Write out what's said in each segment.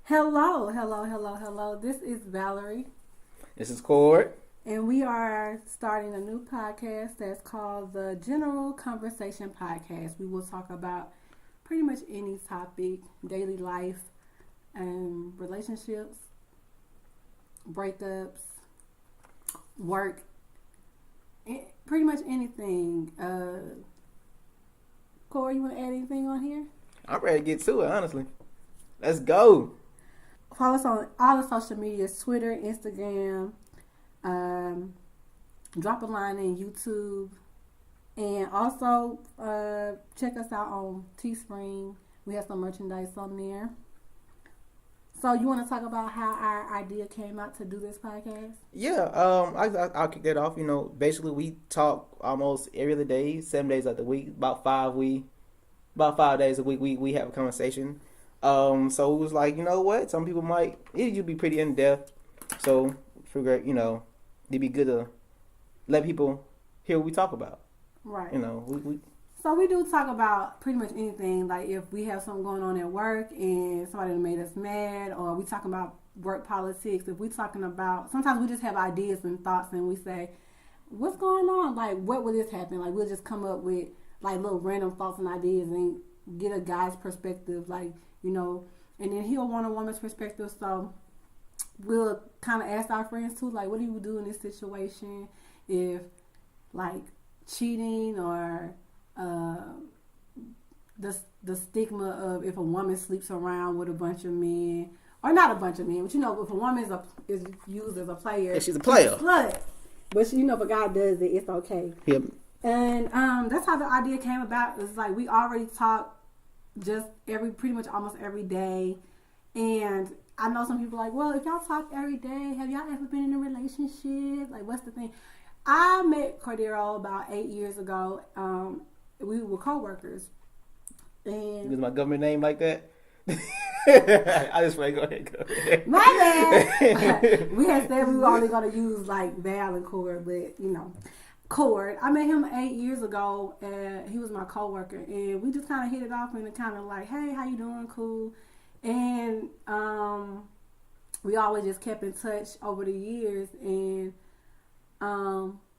Hello, hello, hello, hello. This is Valerie, This is Cord. and we are starting a new podcast that's called the General Conversation Podcast. We will talk about pretty much any topic, daily life, relationships, breakups, work, pretty much anything. Corey, you want to add anything on here? I'm ready to get to it, honestly. Let's go. Follow us on all the social medias, Twitter, Instagram. Drop a line in YouTube. And also check us out on Teespring. We have some merchandise on there. So you want to talk about how our idea came out to do this podcast? Yeah, I'll kick that off. Basically we talk almost every other day, 7 days of the week, about 5 days a week we have a conversation. So it was like, you know what? Some people it'd be pretty in depth. So figure, it'd be good to let people hear what we talk about. Right. So we do talk about pretty much anything. Like if we have something going on at work and somebody made us mad, or we talking about work politics. If we talking about, sometimes we just have ideas and thoughts, and we say, "What's going on? Like, what would this happen?" Like we'll just come up with like little random thoughts and ideas and get a guy's perspective, and then he'll want a woman's perspective. So we'll kind of ask our friends too, like, what do you do in this situation if like cheating or the stigma of if a woman sleeps around with a bunch of men, or not a bunch of men, but if a woman is used as a player, if she's a player, slut. But if a guy does it, it's okay. Yep. And that's how the idea came about. It's like we already talk just pretty much almost every day, and I know some people are like, well, if y'all talk every day, have y'all ever been in a relationship? Like, what's the thing? I met Cordero about 8 years ago. We were co-workers. And use my government name like that? I just want to go ahead. My bad. We had said we were only going to use like Val and Cord, but Cord. I met him 8 years ago, and he was my co-worker, and we just kind of hit it off and kind of like, hey, how you doing? Cool. And we always just kept in touch over the years, and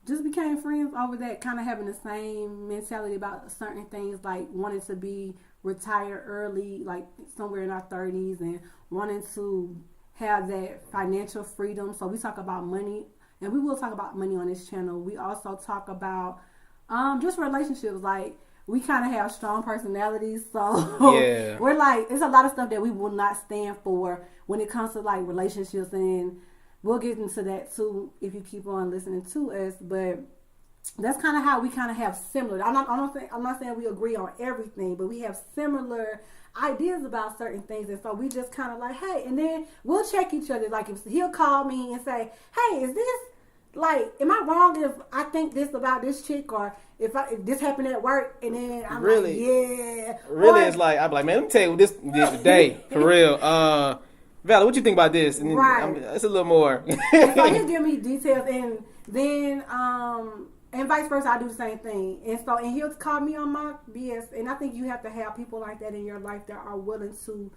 just became friends over that, kind of having the same mentality about certain things, like wanting to be retired early, like somewhere in our 30s, and wanting to have that financial freedom. So we talk about money, and we will talk about money on this channel. We also talk about just relationships. Like, we kind of have strong personalities, so yeah. We're like, it's a lot of stuff that we will not stand for when it comes to like relationships, and we'll get into that too if you keep on listening to us. But that's kind of how we kind of have similar. I'm not saying we agree on everything, but we have similar ideas about certain things, and so we just kind of like, hey, and then we'll check each other. Like, if he'll call me and say, hey, is this, like, am I wrong if I think this about this chick, or if this happened at work, and then I'm really, like, yeah. Really, it's like, I'm like, man, let me tell you what this did today, for real. Val, what you think about this? And then, right. It's a little more. So he'll give me details, and then and vice versa, I do the same thing. And he'll call me on my BS. And I think you have to have people like that in your life that are willing to,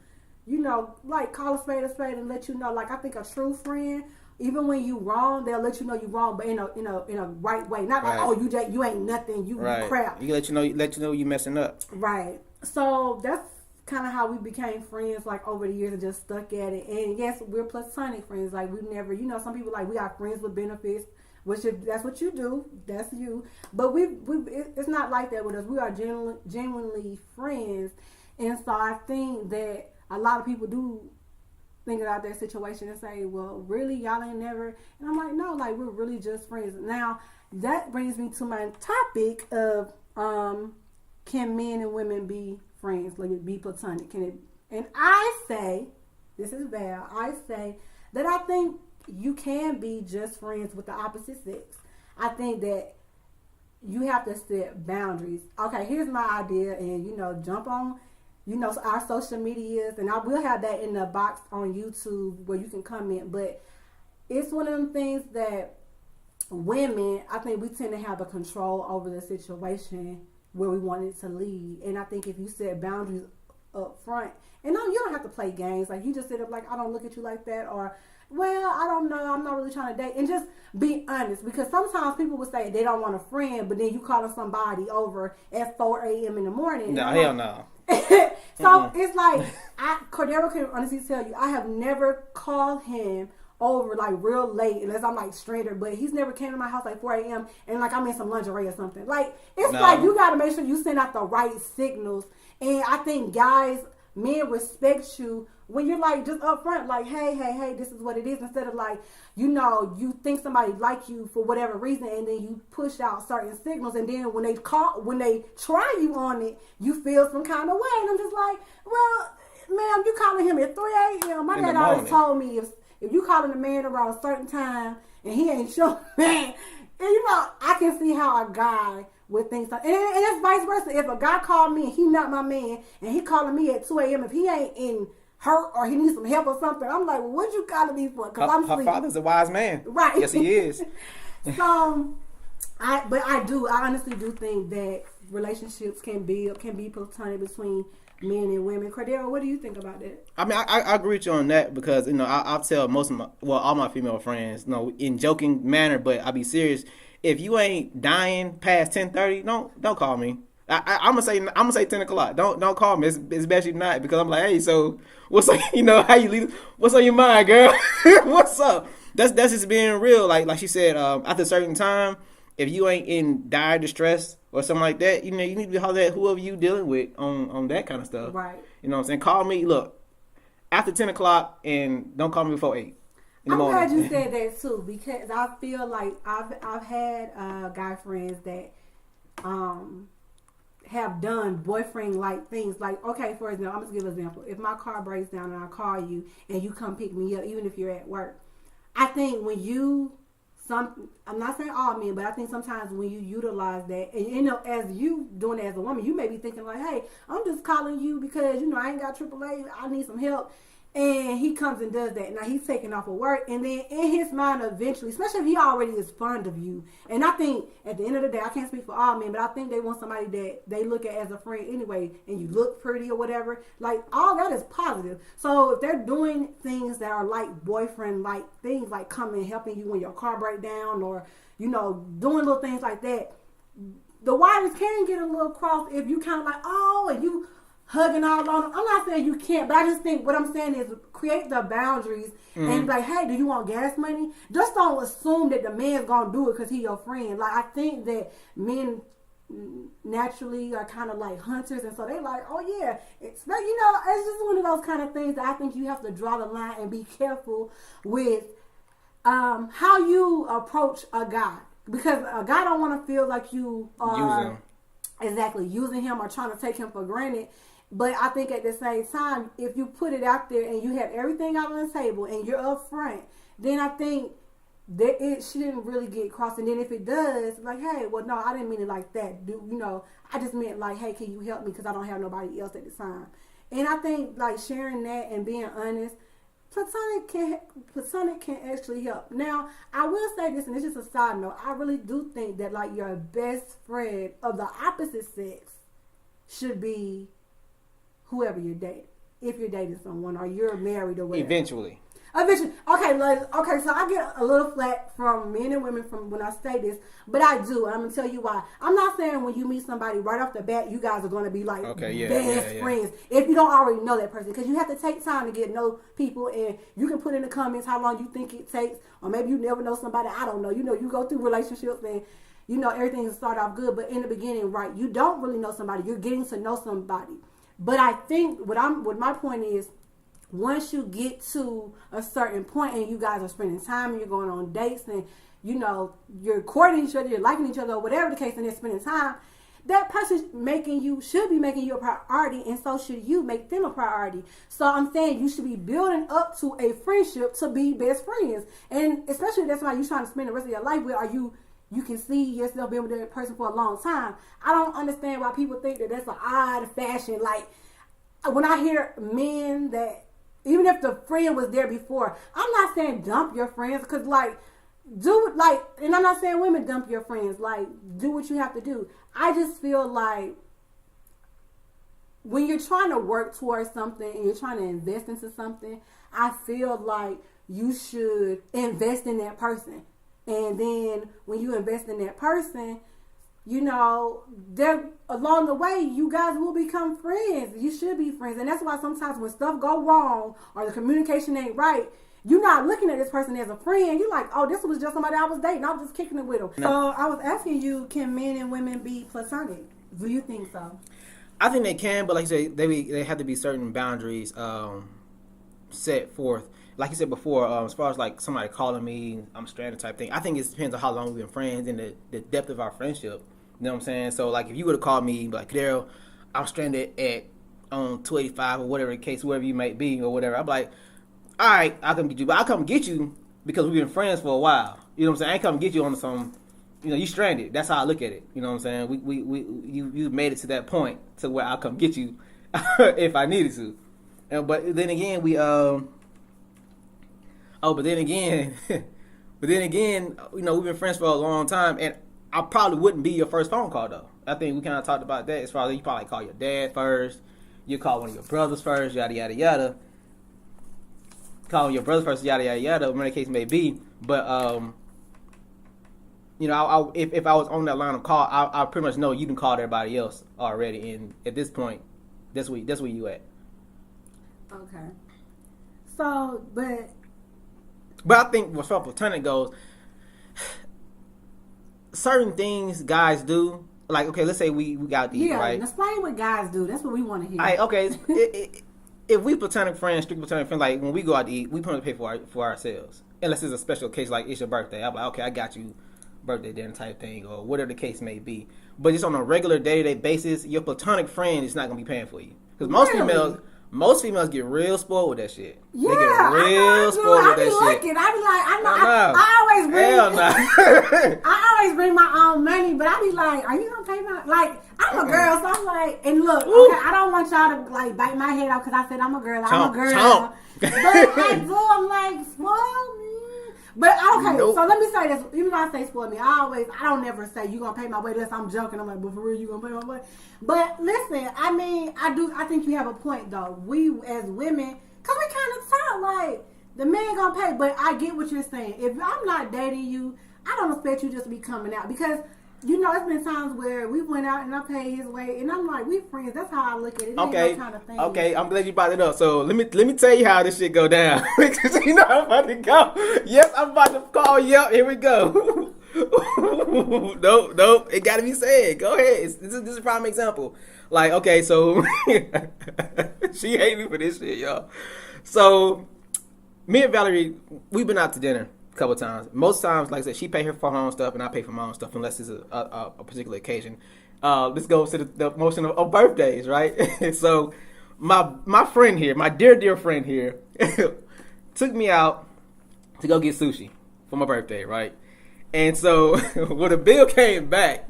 like, call a spade and let you know. Like, I think a true friend, even when you wrong, they'll let you know you wrong, but in a right way. Not right. Like, oh, you ain't nothing, you right. crap. You let you know you messing up. Right. So that's kind of how we became friends, like, over the years, and just stuck at it. And yes, we're platonic friends. Like, we never, some people, like, we are friends with benefits, which, if that's what you do, that's you. But it's not like that with us. We are genuinely friends. And so I think that a lot of people do think about their situation and say, well, really, y'all ain't never. And I'm like, no, like, we're really just friends. Now, that brings me to my topic of can men and women be friends, like, be platonic? Can it? And I say, this is Val, I say that I think you can be just friends with the opposite sex. I think that you have to set boundaries. Okay, here's my idea, and jump on our social medias, and I will have that in the box on YouTube where you can comment. But it's one of them things that women, I think we tend to have the control over the situation where we want it to lead. And I think if you set boundaries up front. And no, you don't have to play games. Like, you just sit up like, I don't look at you like that, or, well, I don't know, I'm not really trying to date. And just be honest, because sometimes people will say they don't want a friend, but then you calling somebody over at 4 a.m. in the morning. No, hell no. So it's like, Cordero can honestly tell you, I have never called him over like real late unless I'm like stranded, but he's never came to my house like 4 a.m. and like I'm in some lingerie or something. Like, it's like you got to make sure you send out the right signals. And I think men respect you when you're like just upfront, like, hey, this is what it is, instead of like, you think somebody like you for whatever reason, and then you push out certain signals, and then when they try you on it, you feel some kind of way. And I'm just like, well, ma'am, you calling him at 3 a.m. My dad always told me if you calling a man around a certain time and he ain't sure, man, and I can see how a guy with things like, and it's vice versa. If a guy called me and he not my man, and he calling me at 2 a.m. if he ain't in hurt or he needs some help or something, I'm like, well, what you calling me for? Because I'm sleeping. Her father's a wise man, right? Yes, he is. So, I honestly do think that relationships can be platonic between men and women. Cordero, what do you think about that? I mean, I agree with you on that, because I'll tell all my female friends, in joking manner, but I'll be serious. If you ain't dying past 10:30, don't call me. I'm gonna say 10 o'clock. Don't call me. It's best you not, because I'm like, hey, so what's up? How you leave? What's on your mind, girl? What's up? That's just being real. Like she said, after a certain time, if you ain't in dire distress or something like that, you need to holler at whoever you dealing with on that kind of stuff. Right. You know what I'm saying? Call me. Look, after 10 o'clock, and don't call me before 8. I'm glad you said that too, because I feel like I've had guy friends that have done boyfriend like things. Like, okay, for example, I'm just give an example. If my car breaks down and I call you and you come pick me up, even if you're at work, I think I'm not saying all men, but I think sometimes when you utilize that, and as you doing it as a woman, you may be thinking like, hey, I'm just calling you because I ain't got AAA, I need some help. And he comes and does that. Now he's taking off of work, and then in his mind eventually, especially if he already is fond of you, and I think at the end of the day, I can't speak for all men, but I think they want somebody that they look at as a friend anyway, and you look pretty or whatever. Like, all that is positive. So if they're doing things that are like boyfriend like things, like coming and helping you when your car break down, or doing little things like that, the wires can get a little crossed if you kind of like, oh, and you hugging all on them. I'm not saying you can't, but I just think what I'm saying is create the boundaries and like, hey, do you want gas money? Just don't assume that the man's gonna do it because he your friend. Like, I think that men naturally are kind of like hunters, and so they like, oh yeah, it's just one of those kind of things that I think you have to draw the line and be careful with how you approach a guy, because a guy don't want to feel like you are using him or trying to take him for granted. But I think at the same time, if you put it out there and you have everything out on the table and you're up front, then I think that it shouldn't really get crossed. And then if it does, like, hey, well, no, I didn't mean it like that. I just meant like, hey, can you help me because I don't have nobody else at the time. And I think like sharing that and being honest, Platonic can actually help. Now, I will say this, and it's just a side note. I really do think that like your best friend of the opposite sex should be whoever you're dating. If you're dating someone or you're married or whatever. Eventually. Okay, so I get a little flack from men and women from when I say this, but I do, and I'm gonna tell you why. I'm not saying when you meet somebody right off the bat, you guys are gonna be like best friends if you don't already know that person, because you have to take time to get to know people, and you can put in the comments how long you think it takes, or maybe you never know somebody. I don't know. You go through relationships and everything will start off good, but in the beginning, right, you don't really know somebody. You're getting to know somebody. But I think what my point is, once you get to a certain point and you guys are spending time and you're going on dates and you're courting each other, you're liking each other, or whatever the case, and they're spending time, that person should be making you a priority, and so should you make them a priority. So I'm saying you should be building up to a friendship to be best friends, and especially if that's why you're trying to spend the rest of your life with, or you can see yourself being with that person for a long time. I don't understand why people think that that's an odd fashion. Like, when I hear men that, even if the friend was there before, I'm not saying dump your friends, because and I'm not saying women dump your friends. Like, do what you have to do. I just feel like when you're trying to work towards something and you're trying to invest into something, I feel like you should invest in that person. And then when you invest in that person, you know, there along the way, you guys will become friends. You should be friends. And that's why sometimes when stuff go wrong or the communication ain't right, you're not looking at this person as a friend. You're like, oh, this was just somebody I was dating. I was just kicking it with them. No. So I was asking you, can men and women be platonic? Do you think so? I think they can, but like you said, they have to be certain boundaries set forth. Like you said before, as far as like somebody calling me, I'm stranded type thing. I think it depends on how long we've been friends and the depth of our friendship. You know what I'm saying? So like if you would have called me like, Daryl, I'm stranded at on 285 or whatever the case, wherever you might be or whatever, I'm like, all right, I'll come get you. But I'll come get you because we've been friends for a while. You know what I'm saying? I ain't come get you on some, you know, you stranded. That's how I look at it. You know what I'm saying? You made it to that point to where I'll come get you if I needed to. But then again, but then again, you know, we've been friends for a long time, and I probably wouldn't be your first phone call though. I think we kind of talked about that as far as you probably call your dad first, you call one of your brothers first, yada yada yada. Calling your brothers first, yada yada yada, whatever the case may be. But you know, if I was on that line of call, I pretty much know you can call everybody else already, and at this point, that's where you at. Okay. So, but I think as far as platonic goes, certain things guys do, like, okay, let's say we got to eat, right? Yeah, explain what guys do. That's what we want to hear. Okay, if we platonic friends, strictly platonic friends, like when we go out to eat, we probably pay for ourselves. Unless it's a special case, like it's your birthday. I'm like, okay, I got you birthday dinner type thing, or whatever the case may be. But just on a regular day-to-day basis, your platonic friend is not going to be paying for you. Because most females get real spoiled with that shit. Yeah, they get real spoiled with that shit. I be like, I always bring my own money, but I be like, are you gonna pay my, like, I'm a girl, so I'm like, and look, okay, I don't want y'all to like bite my head off because I said I'm a girl, I'm a girl. But I do, I'm like, spoil me. But okay, so let me say this. Even though I say spoil me, I don't never say you gonna pay my way unless I'm joking. I'm like, but for real, you gonna pay my way? But listen, I mean, I think you have a point though. We as women, cause we kind of talk like the man gonna pay. But I get what you're saying. If I'm not dating you, I don't expect you just to be coming out because. You know, it's been times where we went out and I paid his way, and I'm like, we friends. That's how I look at it. Okay, kind of thing. Okay, I'm glad you brought it up. So let me tell you how this shit go down. You know I'm about to go. Yes, I'm about to call you up. Here we go. Nope. It got to be said. Go ahead. This is a prime example. Like, okay, so she hate me for this shit, y'all. So me and Valerie, we've been out to dinner couple times. Most times, like I said, she pay for her own stuff and I pay for my own stuff unless it's a particular occasion. This goes to the motion of birthdays, right? So my friend here, my dear friend here, took me out to go get sushi for my birthday, right? And so when the bill came back,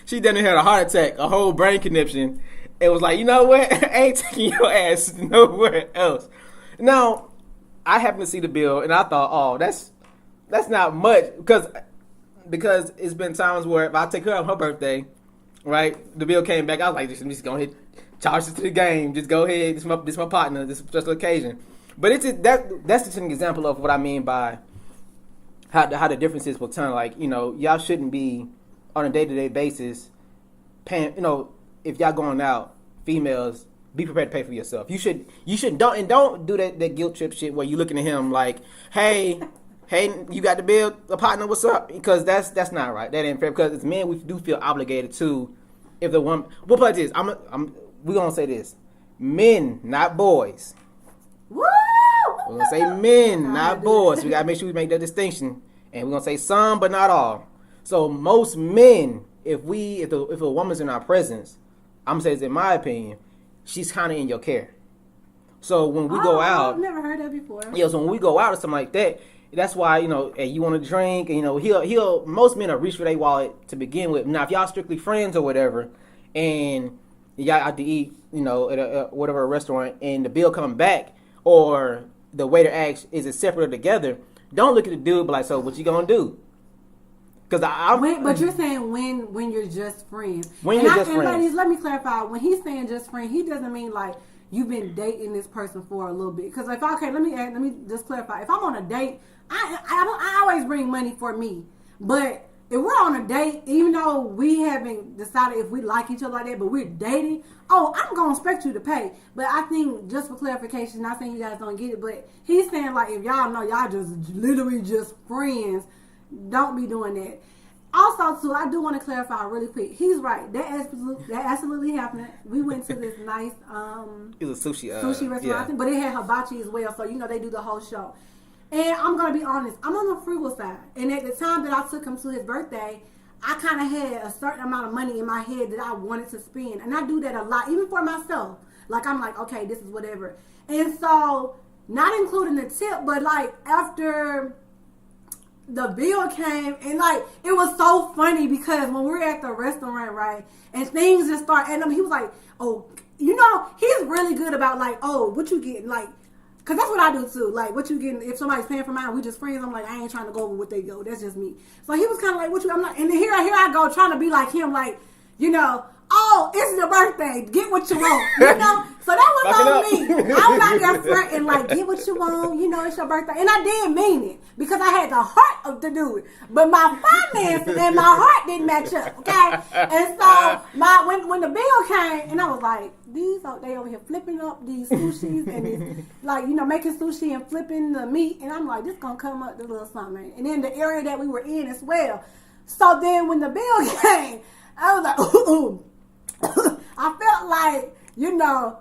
she done had a heart attack, a whole brain conniption. It was like, you know what? I ain't taking your ass nowhere else. Now, I happened to see the bill, and I thought, oh, that's not much, because it's been times where if I take her on her birthday, right, the bill came back, I was like, just go ahead, charge it to the game, just go ahead, this my partner, this special occasion. But it's that's just an example of what I mean by how the difference is with ton. Like, you know, y'all shouldn't be on a day-to-day basis paying, you know, if y'all going out, females, be prepared to pay for yourself. You should don't do that guilt trip shit where you looking at him like, hey, you got the bill, the partner, what's up? Because that's not right. That ain't fair. Because as men, we do feel obligated to, if the woman. We'll play this. We gonna say this: men, not boys. Woo! We're gonna say men, not boys. We gotta make sure we make that distinction, and we're gonna say some, but not all. So most men, if a woman's in our presence, I'm gonna say this in my opinion. She's kind of in your care. So when we go out... I've never heard that before. Yeah, so when we go out or something like that, that's why, you know, hey, you want to drink, and, you know, most men will reach for their wallet to begin with. Now, if y'all strictly friends or whatever, and y'all out to eat, you know, at whatever restaurant, and the bill come back, or the waiter asks, is it separate or together, don't look at the dude, but like, so what you gonna do? Because but you're saying when you're just friends. When you're just friends. Ladies, let me clarify. When he's saying just friends, he doesn't mean like you've been dating this person for a little bit. Because let me just clarify. If I'm on a date, I always bring money for me. But if we're on a date, even though we haven't decided if we like each other like that, but we're dating, I'm going to expect you to pay. But I think, just for clarification, not saying you guys don't get it, but he's saying, like, if y'all know y'all just literally just friends, don't be doing that. Also, too, I do want to clarify really quick. He's right. That absolutely happened. We went to this nice it was a sushi restaurant, yeah. But it had hibachi as well, so, they do the whole show. And I'm going to be honest, I'm on the frugal side. And at the time that I took him to his birthday, I kind of had a certain amount of money in my head that I wanted to spend. And I do that a lot, even for myself. Like, I'm like, okay, this is whatever. And so, not including the tip, but like after the bill came, and like, it was so funny because when we were at the restaurant, right, and things just started adding up, he was like, he's really good about like, what you getting? Like, because that's what I do too. Like, what you getting? If somebody's paying for mine, we just friends. I'm like, I ain't trying to go over what they go. That's just me. So he was kind of like, what you? I'm like, and then here I go trying to be like him, like, it's your birthday. Get what you want. So that was on me. I'm not there fronting like, get what you want. It's your birthday, and I did mean it because I had the heart to do it, but my finances and my heart didn't match up. Okay, and so when the bill came, and I was like, they over here flipping up these sushis and this, like, making sushi and flipping the meat, and I'm like, this gonna come up to a little something, and then the area that we were in as well. So then when the bill came, I was like, ooh. I felt like,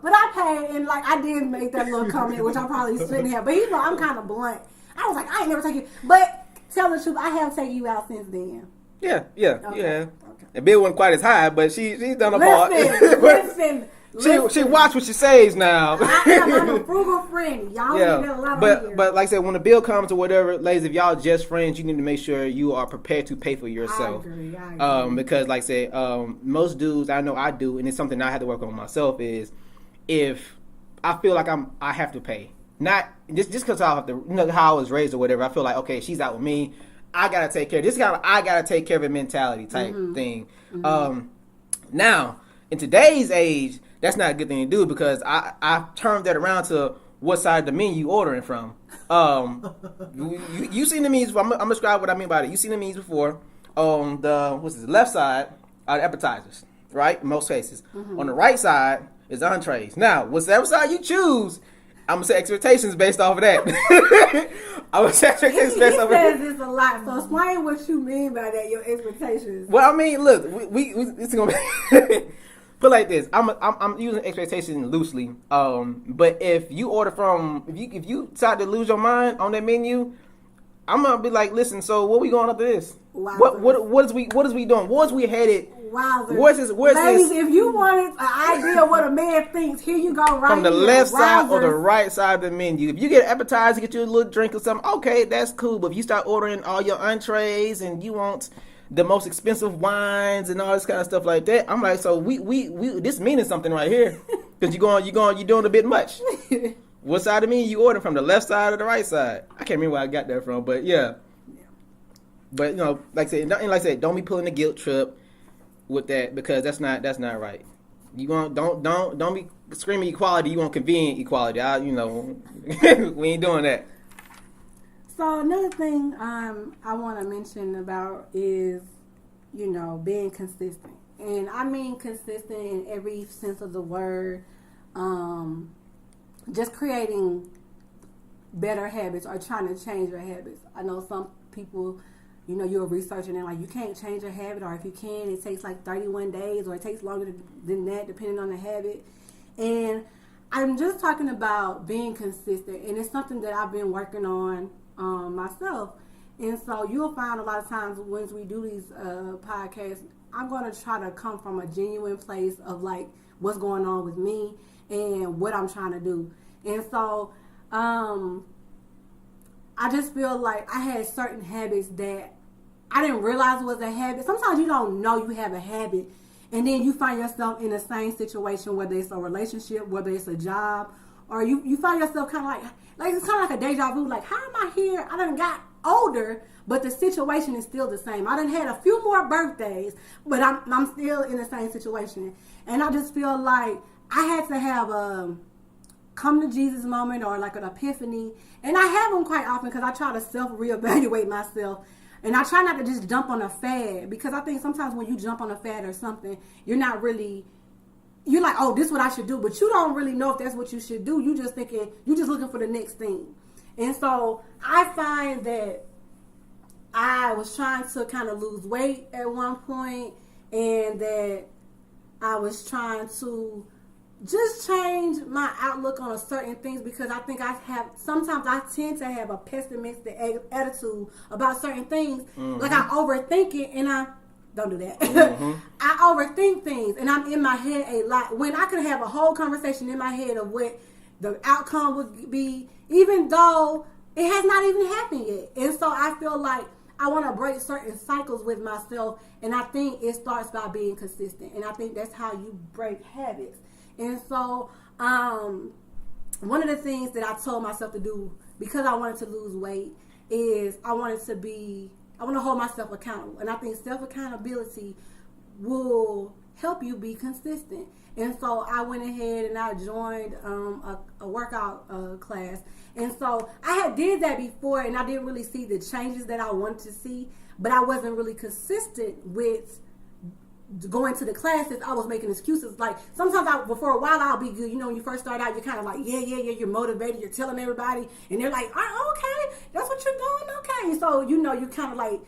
but I paid, and like I did make that little comment, which I probably shouldn't have. But I'm kind of blunt. I was like, I ain't never taken you. But tell the truth, I have taken you out since then. Yeah. Okay. The bill wasn't quite as high, but she's done a part. Listen. She watch what she says now. I'm a frugal friend. Y'all need that a lot on here. But like I said, when the bill comes or whatever, ladies, if y'all just friends, you need to make sure you are prepared to pay for yourself. I agree. Because like I said, most dudes, I know I do, and it's something I have to work on myself, is if I feel like I have to pay. Not just because I have to, how I was raised or whatever. I feel like, okay, she's out with me, I gotta take care of this. Kind of I gotta take care of it mentality type thing. Mm-hmm. Now in today's age, that's not a good thing to do because I turned that around to what side of the menu you ordering from. You seen the menus. I'm gonna describe what I mean by it. You seen the menus before. On the left side are the appetizers, right? In most cases. Mm-hmm. On the right side is the entrees. Now, whatever side you choose, I'm gonna set expectations based off of that. I'm gonna set expectations based off of that. He says this a lot, so explain what you mean by that. Your expectations. Well, I mean, look, we it's gonna be put like this. I'm using expectations loosely. But if you order from, if you decide to lose your mind on that menu, I'm gonna be like, listen. So what we going up to this? Wow. What is we doing? Where's we headed? Wow. Where's Ladies, this? If you wanted an idea of what a man thinks, here you go. Right from the here. left side or the right side of the menu. If you get an appetizer, get you a little drink or something. Okay, that's cool. But if you start ordering all your entrees and you want the most expensive wines and all this kind of stuff like that, I'm like, so we this meaning something right here because you're doing a bit much. What side of me you ordering from, the left side or the right side? I can't remember where I got that from, but yeah. But like I said, don't be pulling the guilt trip with that because that's not right. You don't be screaming equality. You want convenient equality. We ain't doing that. So another thing I want to mention about is being consistent, and I mean consistent in every sense of the word. Just creating better habits or trying to change your habits. I know some people, you're researching and like you can't change a habit, or if you can, it takes like 31 days or it takes longer than that depending on the habit. And I'm just talking about being consistent, and it's something that I've been working on myself. And so you'll find a lot of times when we do these podcasts, I'm going to try to come from a genuine place of like what's going on with me and what I'm trying to do. And so I just feel like I had certain habits that I didn't realize was a habit. Sometimes you don't know you have a habit, and then you find yourself in the same situation, whether it's a relationship, whether it's a job, or you find yourself kind of like it's kind of like a deja vu. Like, how am I here? I done got older, but the situation is still the same. I done had a few more birthdays, but I'm still in the same situation. And I just feel like I had to have a come to Jesus moment or like an epiphany. And I have them quite often because I try to self-reevaluate myself. And I try not to just jump on a fad, because I think sometimes when you jump on a fad or something, you're like, oh, this is what I should do. But you don't really know if that's what you should do. You just looking for the next thing. And so I find that I was trying to kind of lose weight at one point, and that I was trying to just change my outlook on certain things, because I think sometimes I tend to have a pessimistic attitude about certain things. Mm-hmm. Like I overthink it, and I don't do that. Mm-hmm. I overthink things, and I'm in my head a lot, when I could have a whole conversation in my head of what the outcome would be, even though it has not even happened yet. And so I feel like I want to break certain cycles with myself, and I think it starts by being consistent, and I think that's how you break habits. And so, one of the things that I told myself to do, because I wanted to lose weight, is I want to hold myself accountable. And I think self-accountability will help you be consistent. And so I went ahead and I joined a workout class. And so I did that before, and I didn't really see the changes that I wanted to see, but I wasn't really consistent with going to the classes. I was making excuses. Like sometimes for a while I'll be good. You know, when you first start out, you're kind of like, yeah, you're motivated. You're telling everybody, and they're like, okay, that's what you're doing. Okay. So, you know, you're kind of like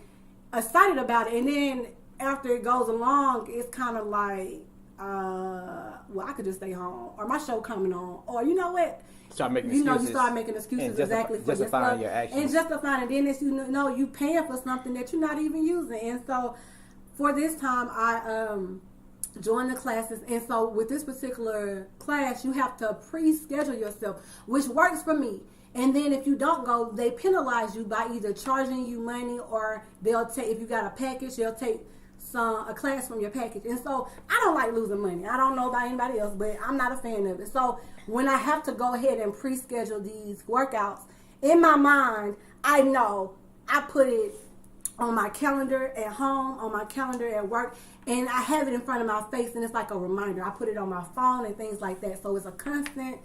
excited about it. And then after it goes along, it's kind of like, well, I could just stay home, or my show coming on, or you know what? Start making excuses. You start making excuses exactly for justifying your actions. And justifying, and then it's, you paying for something that you're not even using. And so for this time, I joined the classes. And so with this particular class, you have to pre-schedule yourself, which works for me. And then if you don't go, they penalize you by either charging you money, or they'll take, if you got a package, they'll take a class from your package. And so I don't like losing money. I don't know about anybody else, but I'm not a fan of it. So when I have to go ahead and pre-schedule these workouts, in my mind, I know I put it on my calendar at home, on my calendar at work, and I have it in front of my face, and it's like a reminder. I put it on my phone and things like that. So it's a constant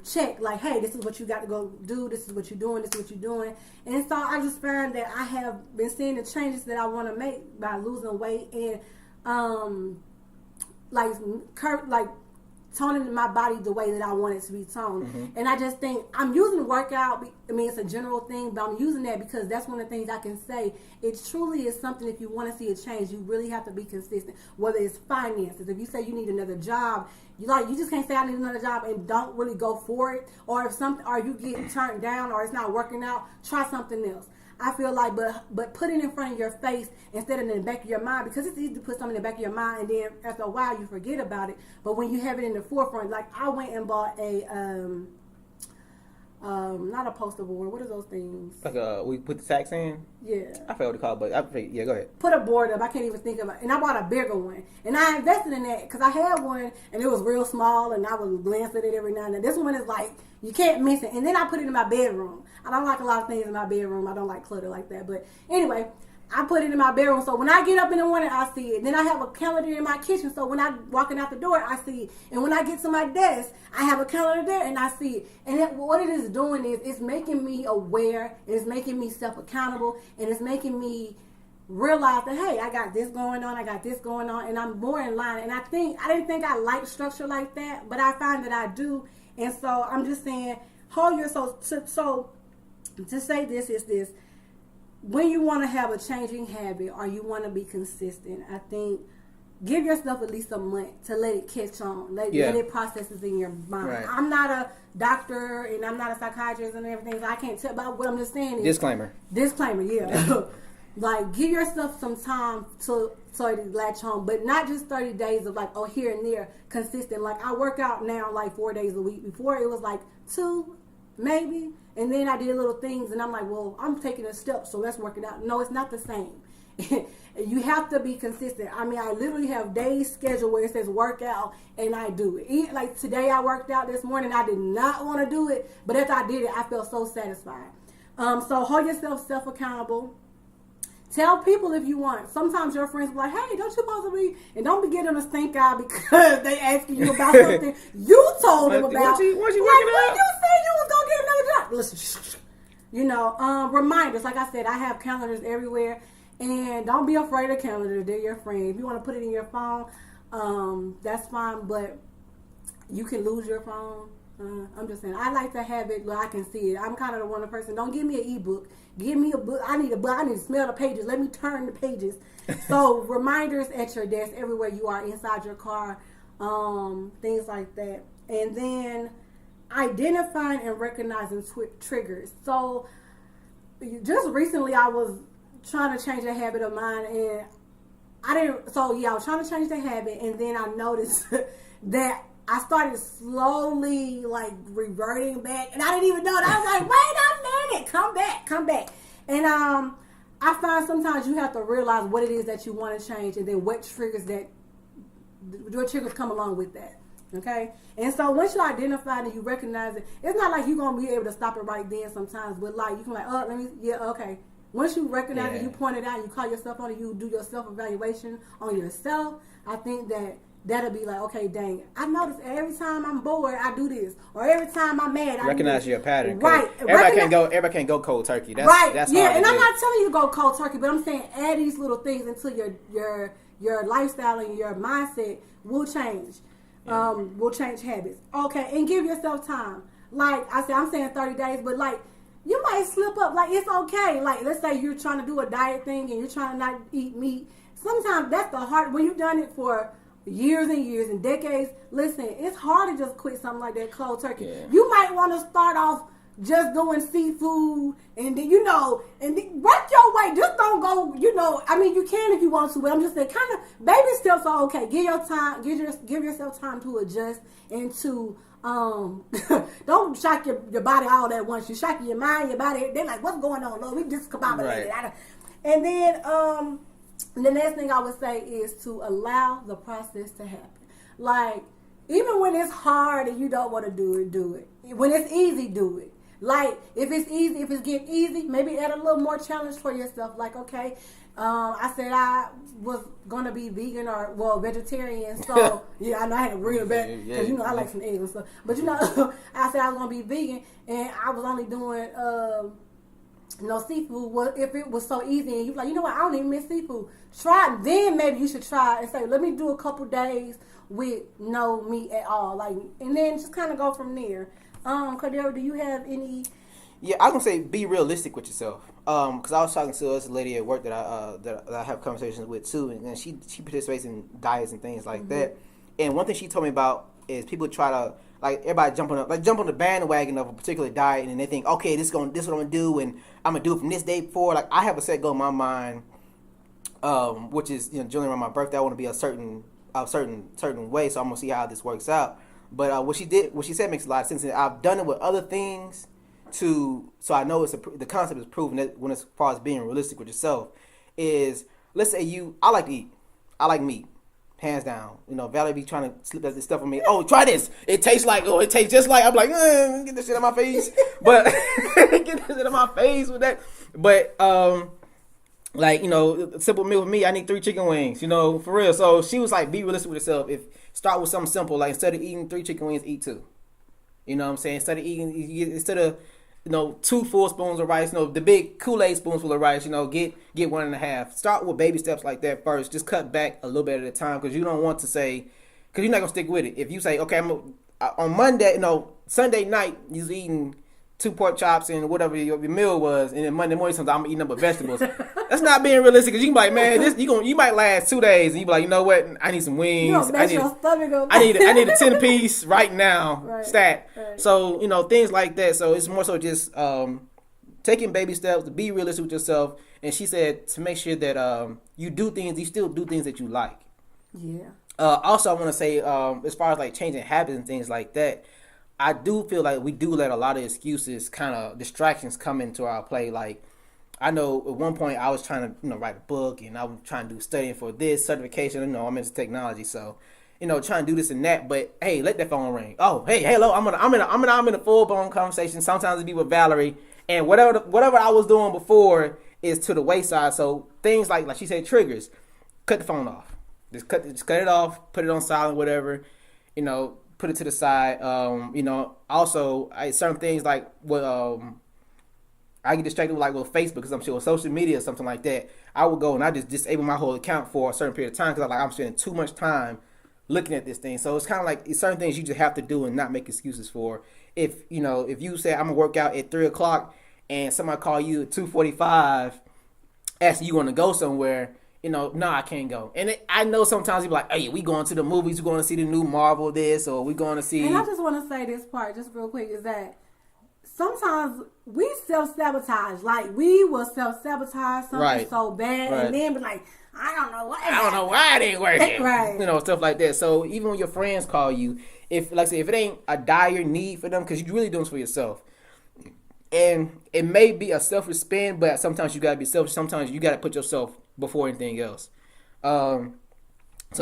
check, like, hey, this is what you got to go do, this is what you're doing, this is what you're doing. And so I just found that I have been seeing the changes that I want to make by losing weight, and like toning my body the way that I want it to be toned. Mm-hmm. And I just think I'm using workout, I mean, it's a general thing, but I'm using that because that's one of the things I can say. It truly is something, if you want to see a change, you really have to be consistent. Whether it's finances, if you say you need another job, you just can't say I need another job and don't really go for it. Or or you get turned down, or it's not working out, try something else. I feel like, but put it in front of your face instead of in the back of your mind, because it's easy to put something in the back of your mind and then after a while you forget about it. But when you have it in the forefront, like I went and bought a not a poster board. What are those things? Like we put the sacks in. Yeah. I forgot what to call it, but yeah, go ahead. Put a board up. I can't even think of it. And I bought a bigger one, and I invested in that because I had one and it was real small, and I would glance at it every now and then. This one is like you can't miss it. And then I put it in my bedroom. I don't like a lot of things in my bedroom. I don't like clutter like that. But anyway, I put it in my bedroom, so when I get up in the morning, I see it. Then I have a calendar in my kitchen, so when I'm walking out the door, I see it. And when I get to my desk, I have a calendar there, and I see it. And what it is doing is it's making me aware, and it's making me self-accountable, and it's making me realize that, hey, I got this going on, and I'm more in line. And I didn't think I liked structure like that, but I find that I do. And so I'm just saying, hold yourself. So to say this is this. When you want to have a changing habit or you want to be consistent, I think give yourself at least a month to let it catch on. Let it processes in your mind. Right. I'm not a doctor and I'm not a psychiatrist and everything, so I can't tell about what I'm just saying is Disclaimer, yeah. Like, give yourself some time to latch on, but not just 30 days of like, here and there, consistent. Like, I work out now like 4 days a week. Before it was like 2, maybe. And then I did little things, and I'm like, well, I'm taking a step, so let's work it out. No, it's not the same. You have to be consistent. I mean, I literally have days scheduled where it says workout, and I do it. Like today I worked out this morning. I did not want to do it, but after I did it, I felt so satisfied. So hold yourself self-accountable. Tell people if you want. Sometimes your friends be like, hey, don't you supposed to be, and don't be getting a stink eye because they asking you about something you told them about. What you like, working when out? you say you was going to get another job. Listen, you know, reminders. Like I said, I have calendars everywhere. And don't be afraid of calendars. They're your friend. If you want to put it in your phone, that's fine. But you can lose your phone. I'm just saying. I like to have it where I can see it. I'm kind of the one person. Don't give me an ebook. Give me a book. I need a book. I need to smell the pages. Let me turn the pages. So reminders at your desk, everywhere you are, inside your car, things like that. And then identifying and recognizing triggers. So just recently, I was trying to change a habit of mine, and I was trying to change the habit, and then I noticed that I started slowly like reverting back, and I didn't even know that. I was like, wait a minute, come back. And I find sometimes you have to realize what it is that you want to change, and then what triggers come along with that. Okay? And so once you identify and you recognize it, it's not like you're gonna be able to stop it right then sometimes, but like you can okay. Once you recognize it, you point it out, you call yourself on it, you do your self-evaluation on yourself, I think that'll be like, okay, dang, I notice every time I'm bored, I do this. Or every time I'm mad, I recognize your pattern. Right. Everybody can't go cold turkey. That's yeah, hard and to I'm do. not telling you to go cold turkey, but I'm saying add these little things into your lifestyle and your mindset will change. Will change habits. Okay, and give yourself time. Like I said, I'm saying 30 days, but like, you might slip up. Like, it's okay. Like, let's say you're trying to do a diet thing and you're trying to not eat meat. Sometimes that's the hard, when you've done it for years and years and decades, listen, it's hard to just quit something like that cold turkey. Yeah. You might want to start off just doing seafood and then, and then work your way. Just don't go, I mean, you can if you want to, but I'm just saying kind of baby steps are okay. Give yourself time to adjust and to don't shock your body all at once. You shock your mind, your body. They're like, what's going on, Lord? We discombobulated. Right. And then the next thing I would say is to allow the process to happen. Like, even when it's hard and you don't want to do it. When it's easy, do it. Like, if it's getting easy, maybe add a little more challenge for yourself. Like, okay, I said I was gonna be vegan or vegetarian, so yeah, I know I had a real bad because I like some eggs and stuff. But I said I was gonna be vegan, and I was only doing no seafood. Well, if it was so easy, and you're like, you know what, I don't even miss seafood. Try it, then maybe you should try and say, let me do a couple days with no meat at all, like, and then just kind of go from there. Cordero, do you have any? Yeah, I was gonna say be realistic with yourself. Because I was talking to this lady at work that I have conversations with too, and she participates in diets and things like that. And one thing she told me about is people try to, like, everybody jump on the bandwagon of a particular diet, and they think, okay, this is what I'm gonna do, and I'm gonna do it from this day forward. Like, I have a set goal in my mind, which is generally around my birthday. I want to be a certain way, so I'm gonna see how this works out. But what she said makes a lot of sense. And I've done it with other things. So I know the concept is proven that when as far as being realistic with yourself is, let's say I like to eat. I like meat. Hands down. Valerie be trying to slip this stuff on me. Oh, try this. It tastes just like, I'm like, get this shit out my face. But get this shit out my face with that. But simple meal with me, I need 3 chicken wings, for real. So she was like, be realistic with yourself. Start with something simple, like instead of eating 3 chicken wings, eat 2. You know what I'm saying? Instead of 2 full spoons of rice, the big Kool-Aid spoonful of rice, get 1.5. Start with baby steps like that first. Just cut back a little bit at a time, because you don't want to say, because you're not going to stick with it. If you say, okay, on Monday, Sunday night, you're eating 2 pork chops and whatever your meal was, and then Monday morning sometimes I'm eating up with vegetables. That's not being realistic, because you can be like, man, you might last 2 days, and you be like, you know what, I need some wings. I need a 10-piece right now, right, stat. Right. So, things like that. So it's more so just taking baby steps to be realistic with yourself. And she said to make sure that you still do things that you like. Yeah. Also, I want to say, as far as like changing habits and things like that, I do feel like we do let a lot of excuses, kind of distractions come into our play. Like, I know at one point I was trying to, write a book, and I was trying to do studying for this certification. I'm into technology, so trying to do this and that. But hey, let that phone ring. Oh, hey, hello, I'm in a full blown conversation. Sometimes it be with Valerie, and whatever I was doing before is to the wayside. So things like she said, triggers. Cut the phone off. Just cut it off. Put it on silent, whatever. Put it to the side. Also, certain things like I get distracted with Facebook because I'm sure social media or something like that. I would go and I just disable my whole account for a certain period of time because I'm spending too much time looking at this thing. So it's kind of like it's certain things you just have to do and not make excuses for. If you say I'm gonna work out at 3:00 and somebody call you at 2:45 asking you want to go somewhere, no, I can't go. And I know sometimes you be like, hey, we going to the movies, we going to see the new Marvel this, or we going to see. And I just want to say this part just real quick is that sometimes we self-sabotage. Like, we will self-sabotage something so bad and then be like, I don't know why it ain't working. Right. Stuff like that. So even when your friends call you, if it ain't a dire need for them, because you're really doing this for yourself. And it may be a selfish spend, but sometimes you got to be selfish. Sometimes you got to put yourself before anything else. So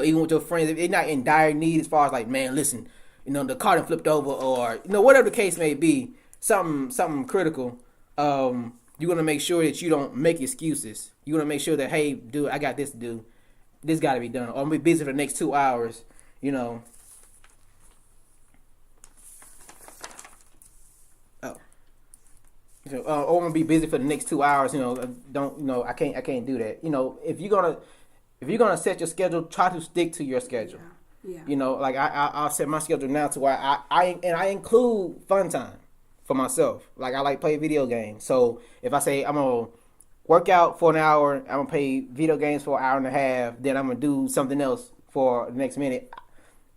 even with your friends, if they're not in dire need as far as like, man, listen, the car done flipped over or, whatever the case may be, something critical, you're going to make sure that you don't make excuses. You're going to make sure that, hey, dude, I got this to do. This got to be done. Or I'm going to be busy for the next 2 hours, or I'm gonna be busy for the next 2 hours. I can't do that. If you're gonna set your schedule, try to stick to your schedule. Yeah. Like I'll set my schedule now to where I include fun time for myself. Like I like play video games. So if I say I'm gonna work out for an hour, I'm gonna play video games for an hour and a half, then I'm gonna do something else for the next minute.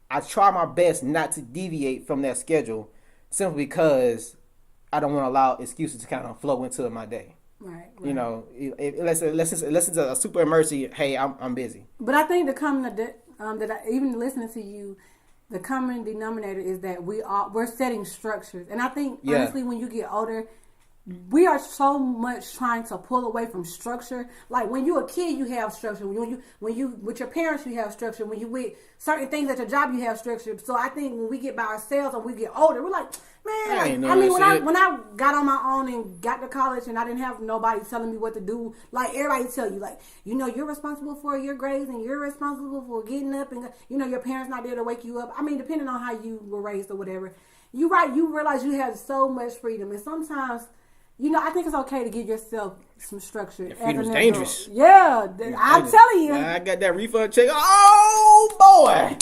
I try my best not to deviate from that schedule, simply because I don't want to allow excuses to kind of flow into my day. Right. Unless it's a super emergency, hey, I'm busy. But I think even listening to you, the common denominator is that we're setting structures. And I think, honestly, when you get older, we are so much trying to pull away from structure. Like when you're a kid, you have structure. When you with your parents, you have structure. When you with certain things at your job, you have structure. So I think when we get by ourselves and we get older, we're like, man. When I got on my own and got to college and I didn't have nobody telling me what to do, like everybody tell you, like, you're responsible for your grades and you're responsible for getting up and your parents not there to wake you up. I mean, depending on how you were raised or whatever, you realize you have so much freedom, and sometimes. I think it's okay to give yourself some structure. Freedom's dangerous. Yeah, I'm telling you. I got that refund check. Oh, boy.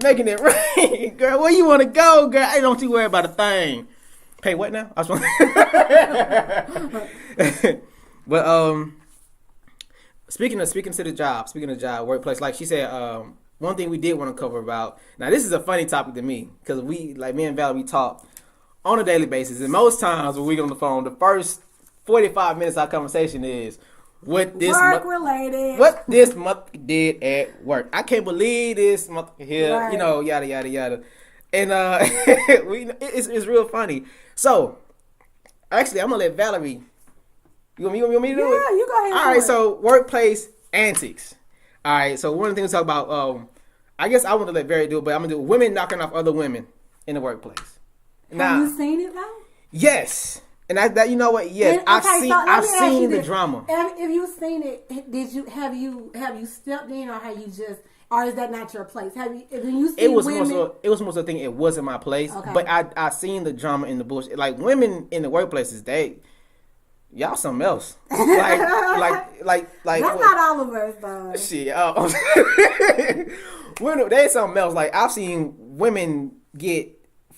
Making it rain. Girl, where you want to go, girl? Hey, don't you worry about a thing. Pay what now? I was But, speaking to the job, workplace, like she said, one thing we did want to cover about. Now, this is a funny topic to me because me and Val, we talk on a daily basis, and most times when we get on the phone, the first 45 minutes of our conversation is what this month did at work. I can't believe this month here, right. Yada yada yada, and it's real funny. So actually, I'm gonna let Valerie. You want me to do it? Yeah, you go ahead. All right. So workplace antics. All right. So one of the things we talk about. I guess I want to let Valerie do it, but I'm gonna do women knocking off other women in the workplace. Have you seen it though? Yes, and that you know what? Yes, I've seen the drama. If you've seen it, have you stepped in, or or is that not your place? When you see it was more so a thing. It wasn't my place, okay. But I seen the drama in the bullshit. Like women in the workplaces, y'all something else. Like that's not all of us though. Shit, there's something else. Like I've seen women get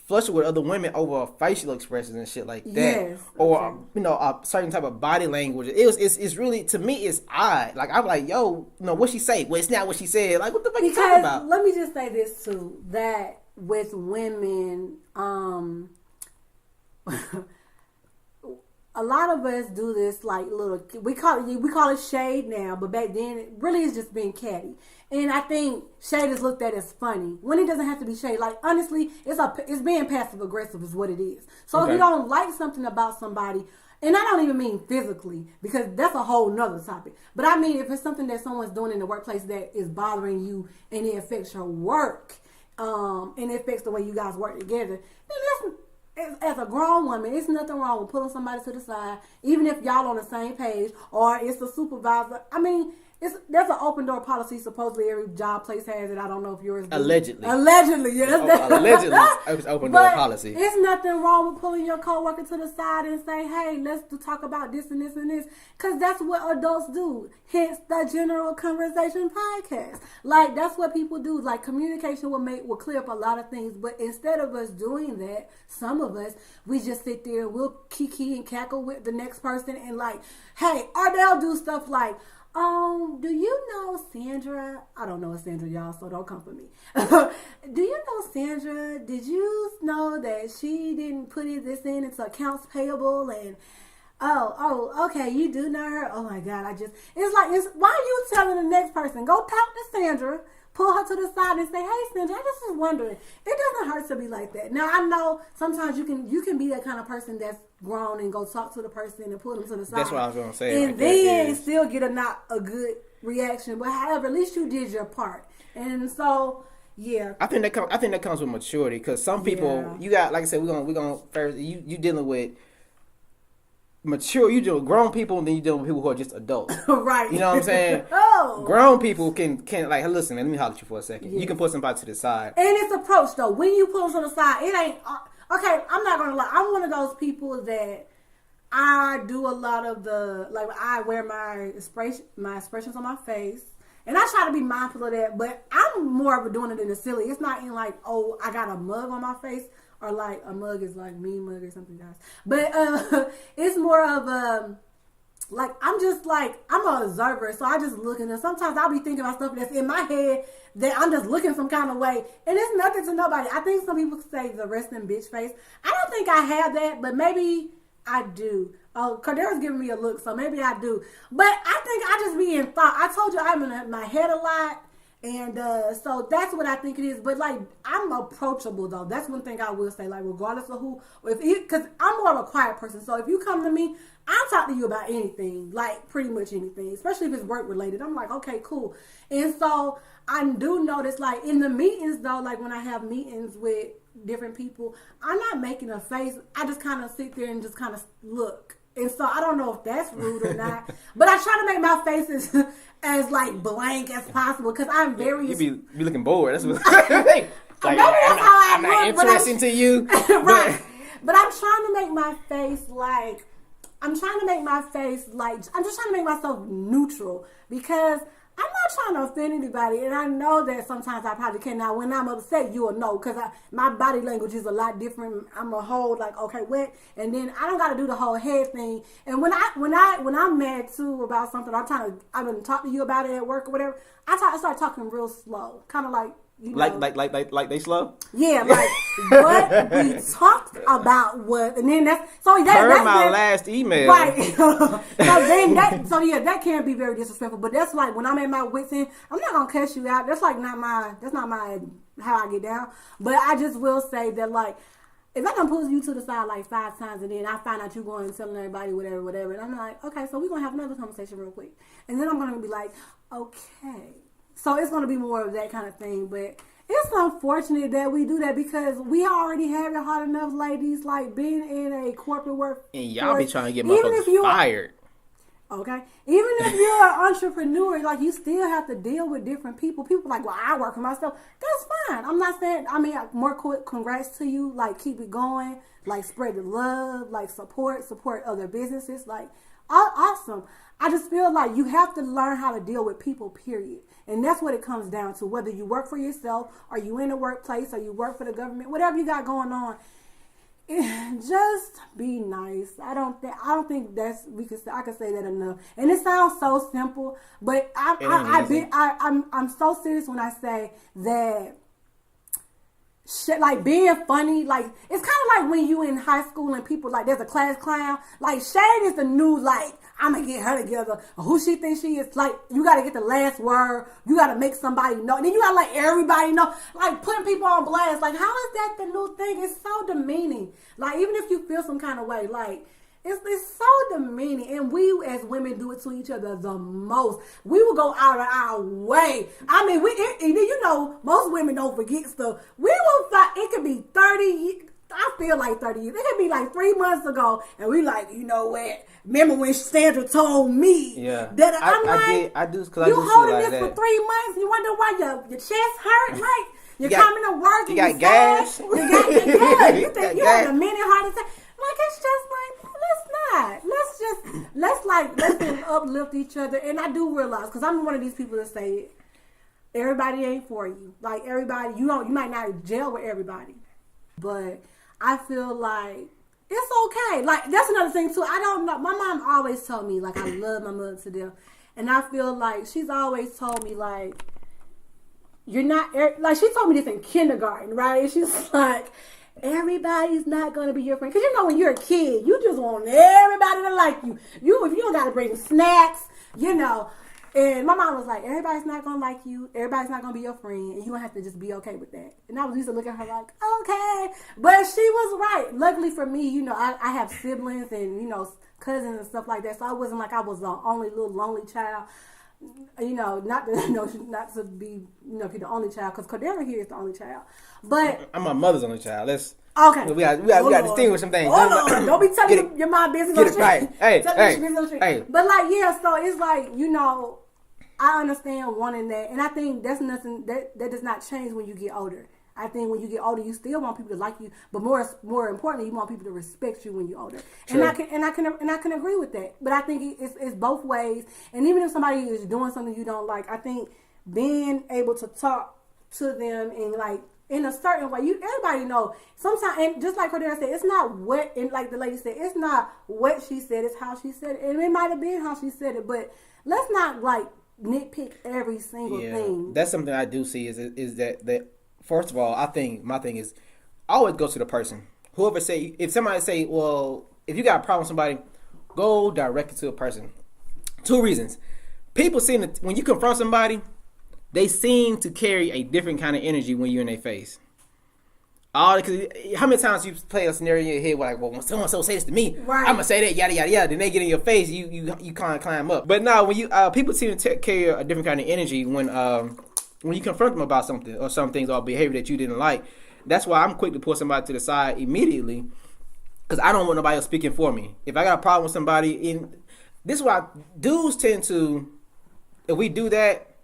flustered with other women over facial expressions and shit like that, yes, or okay. A certain type of body language. It's really, to me, it's odd. Like I'm like, yo, what she say? Well, it's not what she said. Like, what the fuck you talking about? Let me just say this too: that with women, a lot of us do this like little. We call it shade now, but back then it really is just being catty. And I think shade is looked at as funny when it doesn't have to be shade. Like honestly, it's being passive aggressive is what it is. So okay. If you don't like something about somebody, And I don't even mean physically, because that's a whole nother topic. But I mean, if it's something that someone's doing in the workplace that is bothering you and it affects your work, and it affects the way you guys work together, then as a grown woman, it's nothing wrong with pulling somebody to the side, even if y'all on the same page, or it's the supervisor. I mean, there's an open door policy. Supposedly every job place has it. I don't know if yours do. Allegedly, yes. allegedly, it's open door policy. It's nothing wrong with pulling your coworker to the side and say, "Hey, let's talk about this and this and this," because that's what adults do. Hence the General Conversation podcast. Like, that's what people do. Like, communication will clear up a lot of things. But instead of us doing that, some of us, we just sit there and we'll kiki and cackle with the next person and like, hey, or they'll do stuff like, do you know Sandra? I don't know Sandra, y'all, so don't come for me. Do you know Sandra? Did you know that she didn't put this in into accounts payable? And oh, okay, you do know her? Oh my God, why are you telling the next person? Go talk to Sandra, pull her to the side and say, hey Sandra, I just was wondering. It doesn't hurt to be like that. Now I know sometimes you can be that kind of person that's grown and go talk to the person and pull them to the side. That's what I was gonna say. And then still get not a good reaction. But however, at least you did your part. And so yeah, I think that comes with maturity, because some people you got, like I said, we're gonna first you dealing with mature, you deal with grown people, and then you deal with people who are just adults. Right. You know what I'm saying? Grown people can like, hey, listen, man, let me holler at you for a second. You can put somebody to the side. And it's approach though. When you put them to the side, it ain't okay. I'm not gonna lie. I'm one of those people that I do a lot of I wear my expressions on my face. And I try to be mindful of that, but I'm more of doing it in the silly. It's not in like, oh, I got a mug on my face. Or like a mug is like me mug or something, guys. But it's more of like I'm an observer, so I just look, and sometimes I'll be thinking about stuff that's in my head that I'm just looking some kind of way, and it's nothing to nobody. I think some people say the resting bitch face. I don't think I have that, but maybe I do. Oh, Cordera's giving me a look, so maybe I do. But I think I just be in thought. I told you I'm in my head a lot. And so that's what I think it is. But like, I'm approachable though. That's one thing I will say. Like, regardless of who, because I'm more of a quiet person. So if you come to me, I'll talk to you about anything, like pretty much anything, especially if it's work related. I'm like, okay, cool. And so I do notice, like in the meetings though, like when I have meetings with different people, I'm not making a face. I just kind of sit there and just kind of look. And so I don't know if that's rude or not, but I try to make my faces as like blank as possible, because I'm very. You be looking bored. That's what. Like, I'm not interesting to you, right? But I'm trying to make my face like. I'm just trying to make myself neutral, because I'm not trying to offend anybody, and I know that sometimes I probably can. Now, when I'm upset, you will know, because my body language is a lot different. I'm a whole like, okay, what? And then I don't got to do the whole head thing. And when I'm mad too about something, I'm going to talk to you about it at work or whatever. I start talking real slow, kind of like. You know, like they slow? Yeah, like what we talked about and then that's my last email. Right. That can be very disrespectful. But that's like when I'm at my wits end, I'm not gonna cuss you out. That's not my how I get down. But I just will say that, like, if I can pull you to the side like 5 times and then I find out you going and telling everybody whatever, and I'm like, okay, so we're gonna have another conversation real quick. And then I'm gonna be like, okay. So it's going to be more of that kind of thing. But it's unfortunate that we do that, because we already have it hard enough, ladies, like being in a corporate work. And y'all be trying to get motherfuckers fired. Okay. Even if you're an entrepreneur, like, you still have to deal with different people. People like, well, I work for myself. That's fine. I'm not saying, more congrats to you. Like, keep it going. Like, spread the love. Like, support other businesses. Like, awesome. I just feel like you have to learn how to deal with people, period. And that's what it comes down to. Whether you work for yourself, or you in a workplace, or you work for the government, whatever you got going on, just be nice. I don't think I can say that enough. And it sounds so simple, but I'm so serious when I say that. Shit, like being funny, like it's kind of like when you in high school and people like there's a class clown. Like, Shade is the new, like, I'm gonna get her together. Who she thinks she is? Like, you gotta get the last word. You gotta make somebody know. And then you gotta let everybody know. Like, putting people on blast. Like, how is that the new thing? It's so demeaning. Like, even if you feel some kind of way, like, It's so demeaning, and we as women do it to each other the most. We will go out of our way. I mean, most women don't forget stuff. We will fight. It could be 30. I feel like 30 years. It could be like 3 months ago, and we like, you know what? Remember when Sandra told me that I do. You holding this for 3 months? You wonder why your chest hurt? Like you're coming to work. You got gas. You think you had a minute heart attack? Like it's just like let's uplift each other. And I do realize, because I'm one of these people that say everybody ain't for you. Like everybody, you might not gel with everybody, but I feel like it's okay. Like that's another thing too. I don't know. My mom always told me like I love my mother to death, and I feel like she's always told me like you're not like she told me this in kindergarten, right? And she's like, everybody's not gonna be your friend, because when you're a kid, you just want everybody to like you. If you don't gotta bring snacks, And my mom was like, everybody's not gonna like you, everybody's not gonna be your friend, and you gonna have to just be okay with that. And I used to look at her like, okay, but she was right. Luckily for me, I have siblings and cousins and stuff like that, so I wasn't like I was the only little lonely child. Not to be the only child, because Cordero here is the only child. But I'm my mother's only child. Let's okay. We got to distinguish some things. Don't be telling your mom business on the street. Right. Hey. But so it's like I understand wanting that, and I think that's nothing that does not change when you get older. I think when you get older, you still want people to like you, but more importantly, you want people to respect you when you're older. True. And I can agree with that. But I think it's both ways. And even if somebody is doing something you don't like, I think being able to talk to them and like in a certain way, everybody know. Sometimes, and just like Cordero said, it's not what, and like the lady said, it's not what she said, it's how she said it, and it might have been how she said it. But let's not like nitpick every single thing. That's something I do see is that. First of all, I think my thing is always go to the person. If somebody say, well, if you got a problem with somebody, go directly to a person. 2 reasons. People seem to, when you confront somebody, they seem to carry a different kind of energy when you're in their face. How many times you play a scenario in your head where like, well, when someone say this to me, right, I'm gonna say that, yada yada yada. Then they get in your face, you kind of climb up. But now when you people seem to carry a different kind of energy when you confront them about something or some things or behavior that you didn't like. That's why I'm quick to pull somebody to the side immediately, because I don't want nobody else speaking for me. If I got a problem with somebody, this is why dudes tend to, if we do that,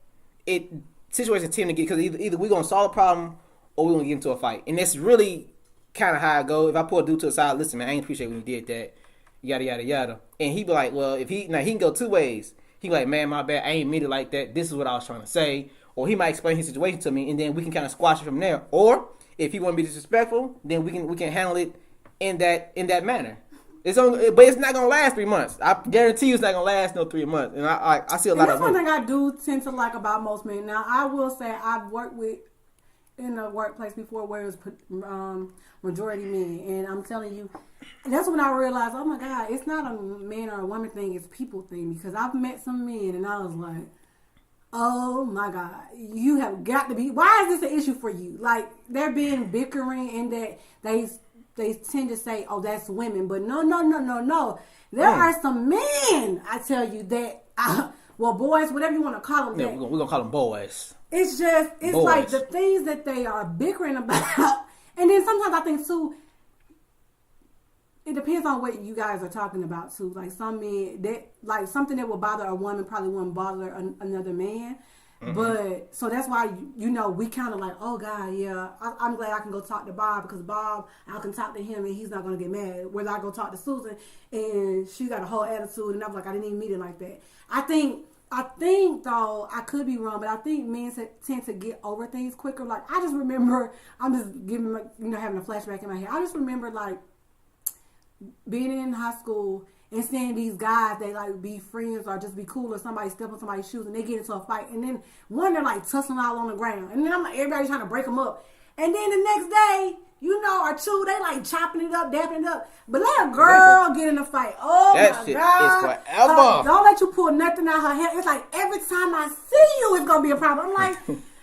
situations tend to get, because either we're going to solve a problem or we're going to get into a fight. And that's really kind of how I go. If I pull a dude to the side, listen, man, I ain't appreciate when you did that, yada, yada, yada. And he be like, well, he can go 2 ways. He be like, man, my bad, I ain't mean it like that. This is what I was trying to say. Or he might explain his situation to me, and then we can kind of squash it from there. Or if he want to be disrespectful, then we can handle it in that manner. But it's not gonna last 3 months. I guarantee you, it's not gonna last no 3 months. And I see a lot of. That's one thing I do tend to like about most men. Now I will say I've worked in a workplace before where it was majority men, and I'm telling you, that's when I realized, oh my God, it's not a man or a woman thing; it's a people thing. Because I've met some men, and I was like, oh my God, you have got to be. Why is this an issue for you? Like they're being bickering, and that they tend to say, "Oh, that's women," but no. There are some men, I tell you, that boys, whatever you want to call them. Yeah, we're gonna call them boys. It's boys. Like the things that they are bickering about, and then sometimes I think too. It depends on what you guys are talking about too. Like some men, that like something that will bother a woman probably wouldn't bother another man. Mm-hmm. But so that's why we kind of like, oh God, yeah, I'm glad I can go talk to Bob, because Bob, I can talk to him and he's not gonna get mad. Whether I go talk to Susan and she got a whole attitude, and I was like, I didn't even mean it like that. I think though, I could be wrong, but I think men tend to get over things quicker. Like I just remember, I'm just giving having a flashback in my head. I just remember like being in high school and seeing these guys, they like be friends or just be cool, or somebody step on somebody's shoes and they get into a fight, and then one they're like tussling all on the ground, and then I'm like, everybody's trying to break them up, and then the next day, or two, they like chopping it up, dapping it up, but let a girl get in a fight. Oh that my shit God, is forever. Don't let you pull nothing out her hair. It's like every time I see you, it's gonna be a problem. I'm like,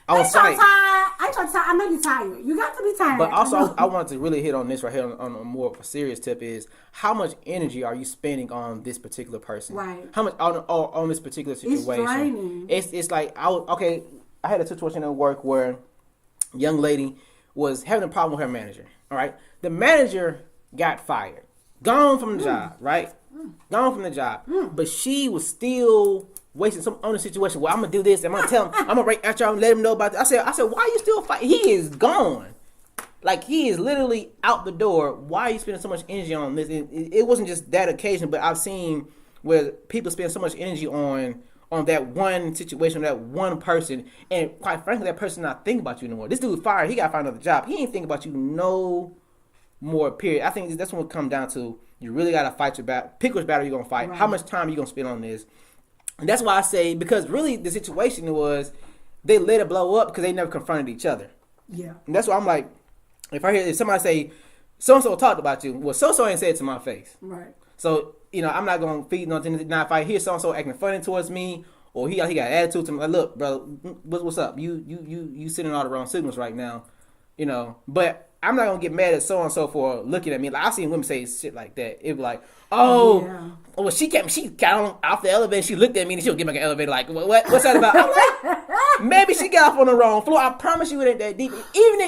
on site. I know you're tired. You got to be tired. But also, I wanted to really hit on this right here on a more of a serious tip is how much energy are you spending on this particular person? Right. How much on this particular situation? It's draining. It's like I had a situation at work where a young lady was having a problem with her manager. All right. The manager got fired. Gone from the job, right? Gone from the job. But she was still wasting some on the situation. Well, I'm gonna do this. I'm gonna tell him. I'm gonna write out y'all and let him know about this. I said, why are you still fighting? He is gone. Like he is literally out the door. Why are you spending so much energy on this? It wasn't just that occasion, but I've seen where people spend so much energy on that one situation, that one person, and quite frankly, that person not thinking about you anymore. This dude fired. He got to find another job. He ain't thinking about you no more. Period. I think that's when it comes down to. You really got to fight your battle. Pick which battle you're gonna fight. Right. How much time are you gonna spend on this? And that's why I say, because really the situation was they let it blow up because they never confronted each other. Yeah. And that's why I'm like, if somebody say, so-and-so talked about you, well, so-and-so ain't said it to my face. Right. So, I'm not going to feed nothing. Now, if I hear so-and-so acting funny towards me, or he got an attitude to me, like, look, brother, what's up? You sending all the wrong signals right now, But I'm not going to get mad at so-and-so for looking at me. Like, I've seen women say shit like that. It be like, well, she got off the elevator. She looked at me and she'll get back in the elevator like, what's that about? I'm like, maybe she got off on the wrong floor. I promise you it ain't that deep. Even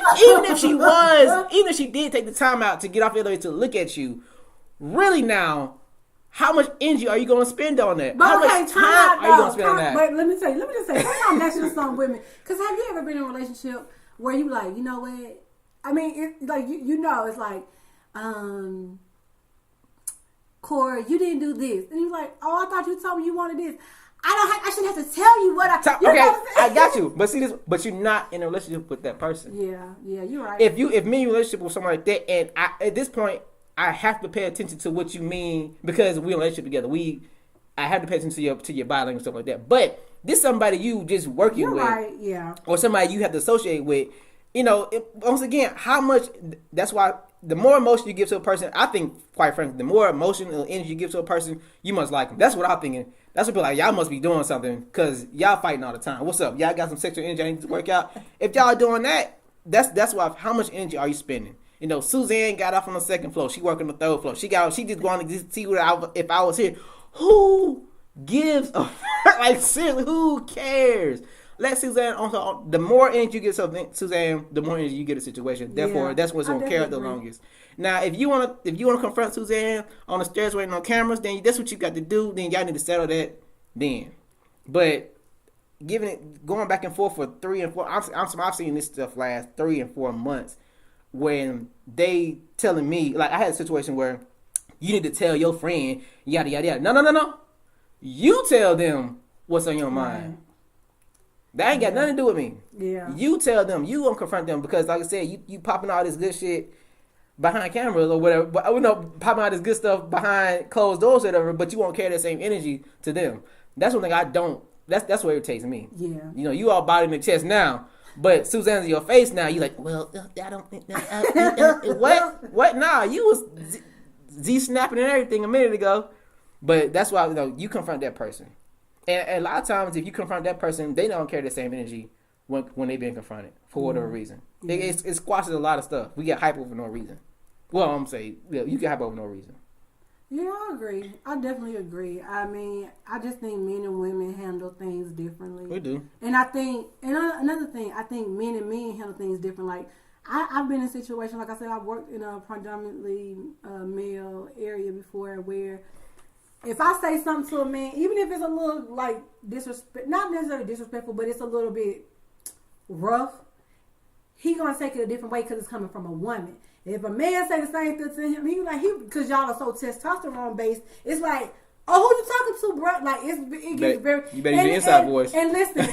if she did take the time out to get off the elevator to look at you, really now, how much energy are you going to spend on that? But how much time are you going to spend on that? But let me just say, sometimes that's just some women. Because have you ever been in a relationship where you like, you know what? I mean, it's like, it's like, Corey, you didn't do this. And you're like, oh, I thought you told me you wanted this. I shouldn't have to tell you what I got you. But see this, but you're not in a relationship with that person. Yeah, you're right. If me in a relationship with someone like that, and at this point, I have to pay attention to what you mean because we're in a relationship together. I have to pay attention to your body language and stuff like that. But this somebody you just working with, right? Yeah, or somebody you have to associate with. Once again, how much? That's why the more emotion you give to a person, I think, quite frankly, the more emotional energy you give to a person, you must like them. That's what I'm thinking. That's what people like. Y'all must be doing something because y'all fighting all the time. What's up? Y'all got some sexual energy I need to work out. If y'all doing that, that's why. How much energy are you spending? Suzanne got off on the second floor. She working on the third floor. She just wanted to see if I was here. Who gives a like seriously? Who cares? Let Suzanne on. The more energy you give something, Suzanne, the more energy you get a situation. Therefore, that's what's gonna carry the longest. Now, if you wanna confront Suzanne on the stairs waiting on cameras, then that's what you got to do. Then y'all need to settle that. Then, but going back and forth for 3 and 4. I've seen this stuff last 3 and 4 months when they telling me, like, I had a situation where you need to tell your friend yada yada yada. No. You tell them what's on your mind. That ain't got nothing to do with me. Yeah. You tell them. You gonna confront them because, like I said, you popping all this good shit behind cameras or whatever. But popping all this good stuff behind closed doors or whatever. But you won't carry that same energy to them. That's one thing I don't. That's what irritates me. Yeah. You all body in the chest now, but Suzanne's in your face now. You like, well, I don't think what? Nah, you was Z snapping and everything a minute ago. But that's why you confront that person. And a lot of times, if you confront that person, they don't carry the same energy when they've been confronted for whatever reason. It squashes a lot of stuff. We get hype over no reason. Well, I'm saying you get hype over no reason. Yeah, I agree. I definitely agree. I mean, I just think men and women handle things differently. We do. And I think, another thing, I think men handle things different. Like, I've been in situations, like I said, I've worked in a predominantly male area before where if I say something to a man, even if it's a little like not necessarily disrespectful, but it's a little bit rough, he gonna take it a different way because it's coming from a woman. If a man say the same thing to him, because y'all are so testosterone based, it's like, oh, who you talking to, bro? Like it gets very. You better use your inside voice. And listen,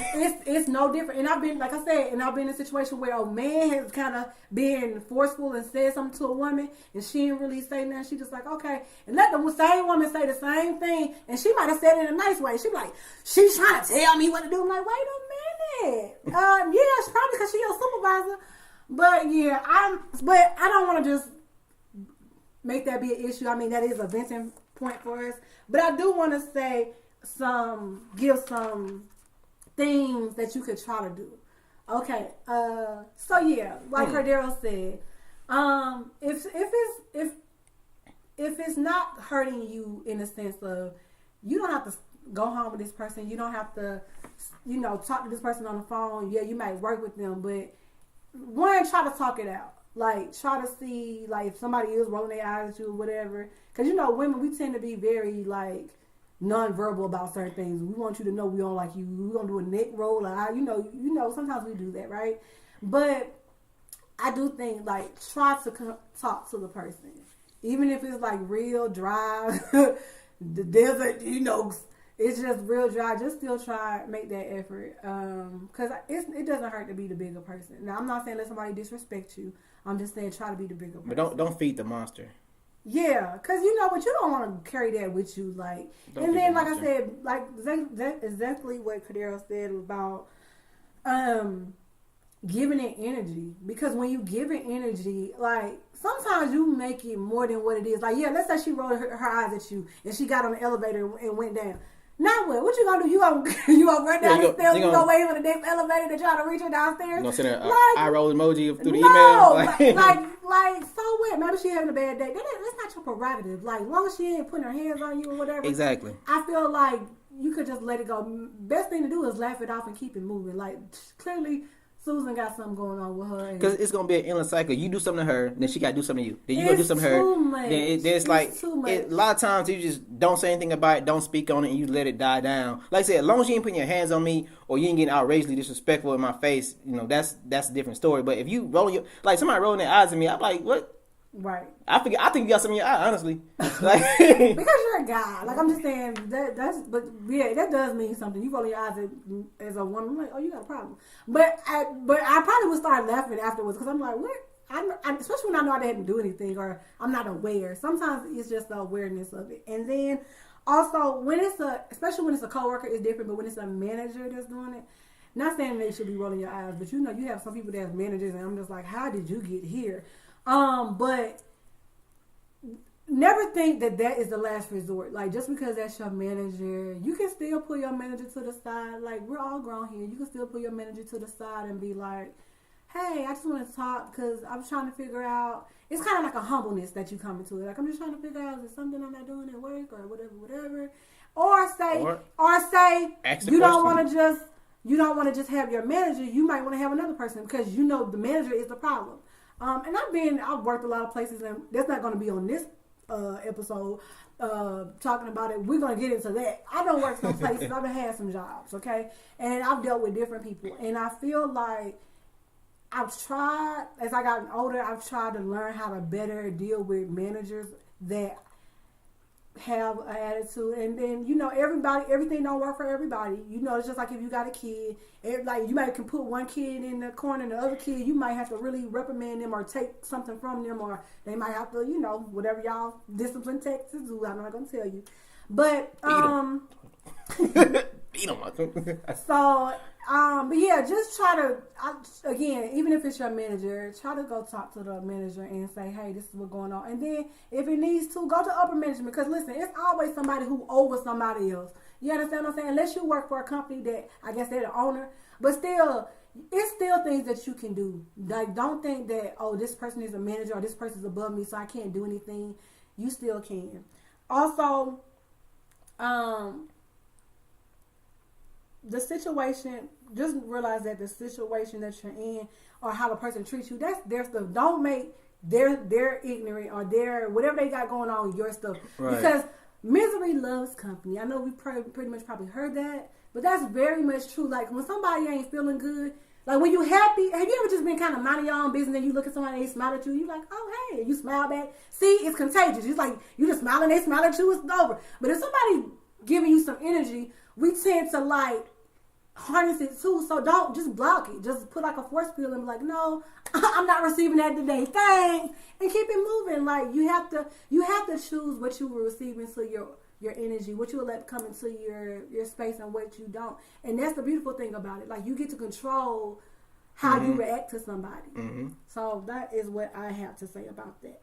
it's no different. And I've been, like I said, I've been in a situation where a man has kind of been forceful and said something to a woman, and she didn't really say nothing. She just like, okay, and let the same woman say the same thing, and she might have said it in a nice way. She like, she's trying to tell me what to do. I'm like, wait a minute. Yeah, it's probably because she's your supervisor. But yeah, I don't want to just make that be an issue. I mean, that is a venting point for us. But I do want to say give some things that you could try to do. Okay. So yeah, like Cordero said, if it's not hurting you in the sense of you don't have to go home with this person, you don't have to, talk to this person on the phone. Yeah, you might work with them, but one, try to talk it out. Like, try to see, like, if somebody is rolling their eyes at you or whatever. Because, women, we tend to be very, like, non-verbal about certain things. We want you to know we don't like you. We're going to do a neck roll. Or, sometimes we do that, right? But I do think, like, try to talk to the person. Even if it's, like, real dry, the desert, it's just real dry. Just still try make that effort, because it doesn't hurt to be the bigger person. Now, I'm not saying let somebody disrespect you. I'm just saying try to be the bigger person. But don't feed the monster. Yeah, because but you don't want to carry that with you, like. And then, like I said, like exactly what Cordero said about giving it energy. Because when you give it energy, like sometimes you make it more than what it is. Like, yeah, let's say she rolled her eyes at you and she got on the elevator and went down. Now what? What you gonna do? You gonna run down the stairs? You gonna wait for the next elevator to try to reach her downstairs? You gonna send her eye roll emoji through the email? Like, so what? Maybe she having a bad day. That's not your prerogative. Like, as long as she ain't putting her hands on you or whatever. Exactly. I feel like you could just let it go. Best thing to do is laugh it off and keep it moving. Like, clearly Susan got something going on with her. Because it's going to be an endless cycle. You do something to her, then she got to do something to you. Then you go do something to her. Much. Then it's like, a lot of times you just don't say anything about it, don't speak on it, and you let it die down. Like I said, as long as you ain't putting your hands on me or you ain't getting outrageously disrespectful in my face, that's a different story. But if you somebody rolling their eyes at me, I'm like, what? Right. I think you got something in your eye, honestly. Because you're a guy. Like, I'm just saying but yeah, that does mean something. You roll your eyes as a woman, I'm like, oh, you got a problem. But I probably would start laughing afterwards because I'm like, what? Especially when I know I didn't do anything or I'm not aware. Sometimes it's just the awareness of it. And then also especially when it's a coworker, it's different. But when it's a manager that's doing it, not saying they should be rolling your eyes, but you have some people that's managers, and I'm just like, how did you get here? But never think that is the last resort. Like, just because that's your manager, you can still pull your manager to the side. Like, we're all grown here. You can still pull your manager to the side and be like, hey, I just want to talk because I'm trying to figure out. It's kind of like a humbleness that you come into it. Like, I'm just trying to figure out, is there something I'm not doing at work or whatever. Or say you don't want to just have your manager. You might want to have another person because the manager is the problem. And I've worked a lot of places, and that's not going to be on this episode talking about it. We're going to get into that. I don't work some places. I've had some jobs, okay? And I've dealt with different people. And I feel like as I got older, I've tried to learn how to better deal with managers that have an attitude. And then, everything don't work for everybody. It's just like if you got a kid, like you might can put one kid in the corner and the other kid, you might have to really reprimand them or take something from them, or they might have to, whatever y'all discipline Texas do. I'm not going to tell you. But, beat them. But yeah, just try to, again, even if it's your manager, try to go talk to the manager and say, hey, this is what's going on. And then if it needs to, go to upper management. Because listen, it's always somebody who over somebody else. You understand what I'm saying? Unless you work for a company that, I guess they're the owner. But still, it's still things that you can do. Like, don't think that, oh, this person is a manager or this person is above me, so I can't do anything. You still can. Also, the situation, just realize that the situation that you're in or how the person treats you, that's their stuff. Don't make their ignorant or their whatever they got going on your stuff. Right. Because misery loves company. I know we pretty much probably heard that, but that's very much true. Like, when somebody ain't feeling good, like when you happy, have you ever just been kind of minding your own business and you look at somebody and they smile at you, you like, oh, hey, you smile back. See, it's contagious. It's like you just smile and they smile at you, it's over. But if somebody giving you some energy, we tend to like harness it too. So don't just block it. Just put like a force field and be like, no, I'm not receiving that today. Thanks. And keep it moving. Like, you have to choose what you will receive into your energy, what you will let come into your space and what you don't. And that's the beautiful thing about it. Like, you get to control how you react to somebody. Mm-hmm. So that is what I have to say about that.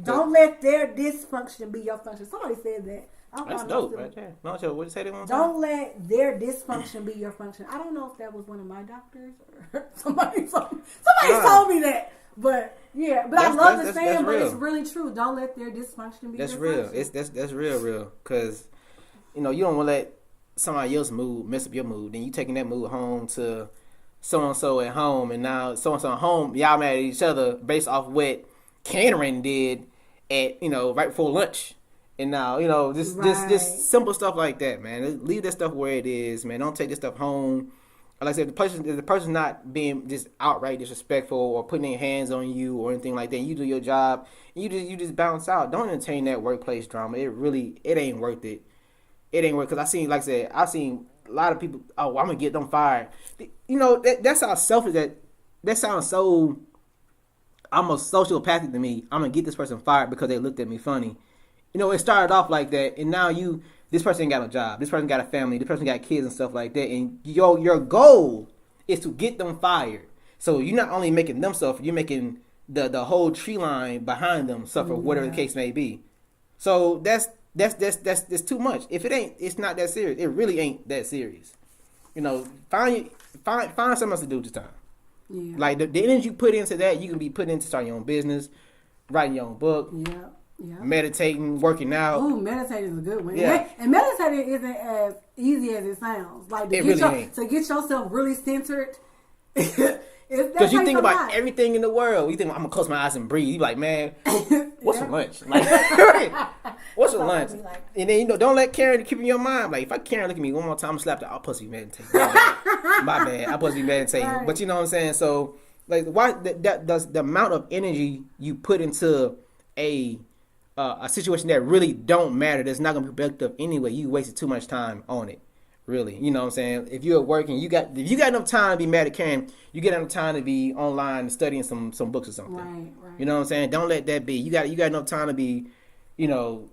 Don't let their dysfunction be your function. Somebody said that. That's dope right there. No, what you say that one time? Don't let their dysfunction be your function. I don't know if that was one of my doctors or somebody told me that. But yeah, but I love the saying, but it's really true. Don't let their dysfunction be your function. That's real. Because, you know, you don't want to let somebody else's mood mess up your mood. Then you taking that mood home to so-and-so at home, and now so-and-so at home, y'all mad at each other based off what Karen did at, you know, right before lunch. And now, you know, just simple stuff like that, man. Leave that stuff where it is, man. Don't take this stuff home. Like I said, the person not being just outright disrespectful or putting their hands on you or anything like that. You do your job, and you just bounce out. Don't entertain that workplace drama. It ain't worth it. It ain't worth it. Because I've seen a lot of people, oh, I'm going to get them fired. You know, that's how selfish that sounds so almost sociopathic to me. I'm going to get this person fired because they looked at me funny. You know, it started off like that, and now this person ain't got a job. This person got a family. This person got kids and stuff like that. And your goal is to get them fired. So you're not only making them suffer, you're making the whole tree line behind them suffer, whatever the case may be. So that's too much. If it's not that serious. It really ain't that serious. You know, find something else to do this time. Yeah. Like the energy you put into that, you can be put into starting your own business, writing your own book. Yeah. Yeah. Meditating, working out. Ooh, meditating is a good one. Yeah. And meditating isn't as easy as it sounds. Like to get yourself really centered. Because you think about everything in the world. You think, I'm going to close my eyes and breathe. You be like, man, what's for lunch? Like, what's for lunch? And then, you know, don't let Karen keep in your mind. Like, if Karen look at me one more time, I'm slap the, I'll supposed to be meditating. My bad. I'm supposed to be meditating. Right. But you know what I'm saying? So, like, why the amount of energy you put into a situation that really don't matter, that's not going to be productive anyway, you wasted too much time on it, really. You know what I'm saying? If you're working, if you got enough time to be mad at Karen, you get enough time to be online studying some books or something. Right. You know what I'm saying? Don't let that be. You got enough time to be, you know,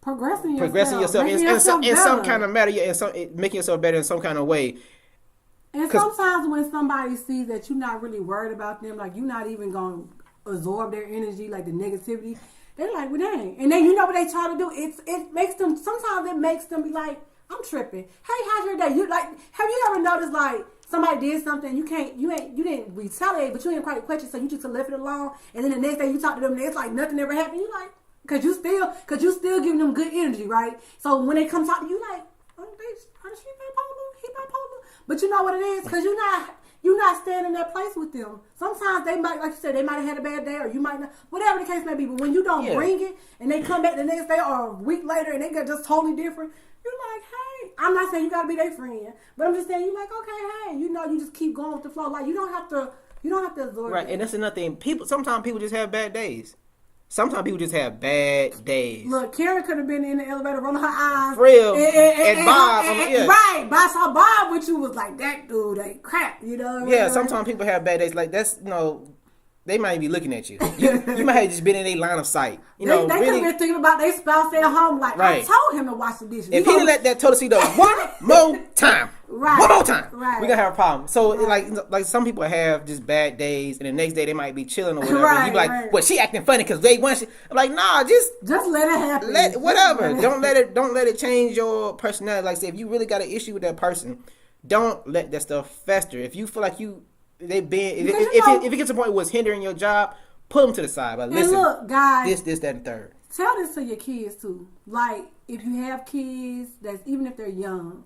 progressing yourself in some kind of matter, making yourself better in some kind of way. And sometimes when somebody sees that you're not really worried about them, like you're not even going to absorb their energy, like the negativity, they're like, well, dang. And then you know what they try to do? It makes them, sometimes it makes them be like, I'm tripping. Hey, how's your day? You like, have you ever noticed like somebody did something, you didn't retaliate, but you didn't quite question, so you just left it alone, and then the next day you talk to them and it's like nothing ever happened. You like, cause you still giving them good energy, right? So when they come talk to you, like, oh, she bipolar, he bipolar. But you know what it is? Cause you're not standing in that place with them. Sometimes they might, like you said, they might have had a bad day, or you might not, whatever the case may be. But when you don't bring it, and they come back the next day or a week later, and they get just totally different, you're like, hey, I'm not saying you gotta be their friend, but I'm just saying you're like, okay, hey, you know, you just keep going with the flow. Like you don't have to absorb. Right, and that's another thing. Sometimes people just have bad days. Sometimes people just have bad days. Look, Karen could have been in the elevator rolling her eyes. For real. And Bob. Right. But I saw Bob, which you was like, that dude ain't crap, you know? Yeah, sometimes people have bad days. Like, that's, you know, they might be looking at you. You might have just been in their line of sight. You know, they could have been thinking about their spouse at home. Like, right. I told him to wash the dishes. If he didn't let that toilet seat up one more time. Right. One more time. Right. We're going to have a problem. So, like some people have just bad days, and the next day they might be chilling or whatever. Right, and you be like, well, she acting funny because they want. I'm like, nah, just let it happen. Whatever. Don't let it change your personality. Like I said, if you really got an issue with that person, don't let that stuff fester. If you feel like if it gets to the point where it's hindering your job, put them to the side. But listen, look, guys, this, that, and third. Tell this to your kids too. Like, if you have kids, even if they're young,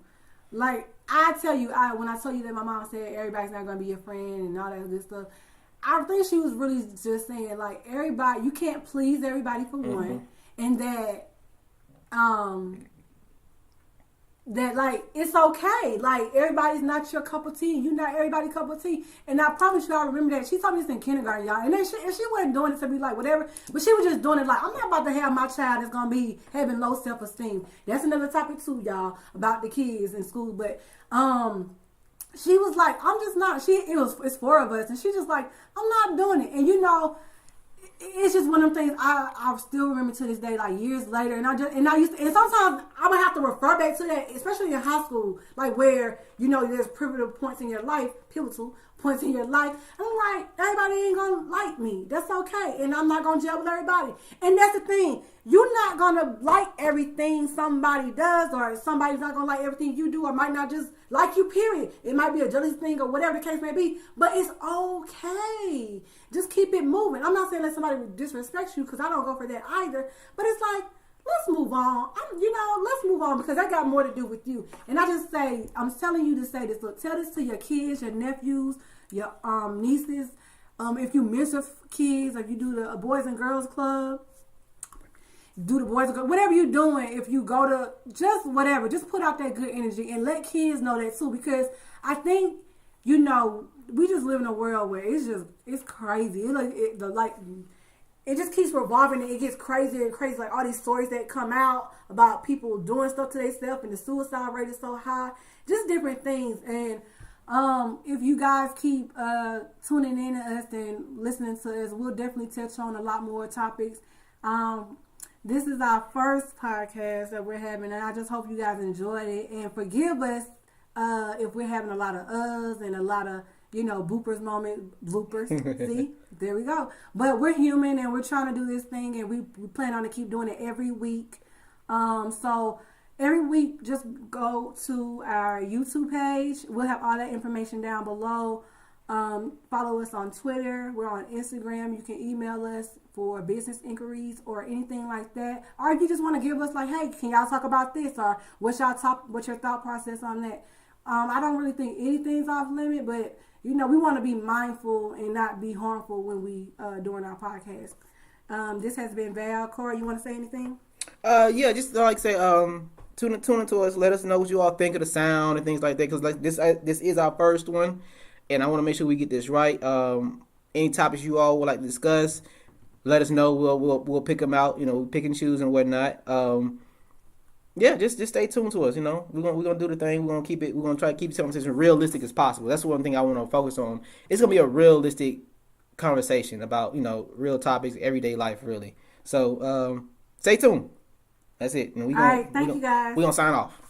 like I tell you, when I told you that my mom said everybody's not going to be your friend and all that good stuff, I think she was really just saying like everybody, you can't please everybody for one, and that like it's okay, like everybody's not your cup of tea, you're not everybody's cup of tea. And I promise y'all remember that she told me this in kindergarten, y'all, and then she wasn't doing it to be like whatever, but she was just doing it like, I'm not about to have my child that's gonna be having low self-esteem. That's another topic too, y'all, about the kids in school. But she was like, I'm just not, it's four of us, and she just like, I'm not doing it. And you know, it's just one of them things I still remember to this day, like years later. And and sometimes I would have to refer back to that, especially in high school, like where, you know, there's pivotal points in your life points in your life. I'm like, everybody ain't gonna like me. That's okay. And I'm not gonna gel with everybody. And that's the thing. You're not gonna like everything somebody does, or somebody's not gonna like everything you do, or might not just like you, period. It might be a jealous thing or whatever the case may be, but it's okay. Just keep it moving. I'm not saying let somebody disrespect you, because I don't go for that either, but it's like, let's move on. Let's move on, because that got more to do with you. And I just say, I'm telling you to say this. Look, tell this to your kids, your nephews, your nieces. If you miss your kids, if you do the Boys and Girls Club, do the Boys and Girls, whatever you're doing. If you go to just whatever, just put out that good energy and let kids know that too. Because I think, we just live in a world where it's crazy. It just keeps revolving, and it gets crazier and crazy. Like all these stories that come out about people doing stuff to themselves, and the suicide rate is so high. Just different things. And if you guys keep tuning in to us and listening to us, we'll definitely touch on a lot more topics. This is our first podcast that we're having, and I just hope you guys enjoyed it. And forgive us if we're having a lot of uhs and a lot of bloopers. See, there we go. But we're human, and we're trying to do this thing, and we plan on to keep doing it every week. So every week, just go to our YouTube page. We'll have all that information down below. Follow us on Twitter. We're on Instagram. You can email us for business inquiries or anything like that. Or if you just want to give us like, hey, can y'all talk about this? Or what's your thought process on that? I don't really think anything's off limit, but we want to be mindful and not be harmful when we doing our podcast. This has been Val. Corey, you want to say anything? Yeah, just like say, tune into us. Let us know what you all think of the sound and things like that. Because like this is our first one, and I want to make sure we get this right. Any topics you all would like to discuss, let us know. We'll pick them out. Pick and choose and whatnot. Yeah, just stay tuned to us. We're gonna do the thing. We're gonna try to keep the conversation realistic as possible. That's one thing I want to focus on. It's gonna be a realistic conversation about real topics, everyday life, really. So stay tuned. That's it. All right, thank you guys. We're gonna sign off.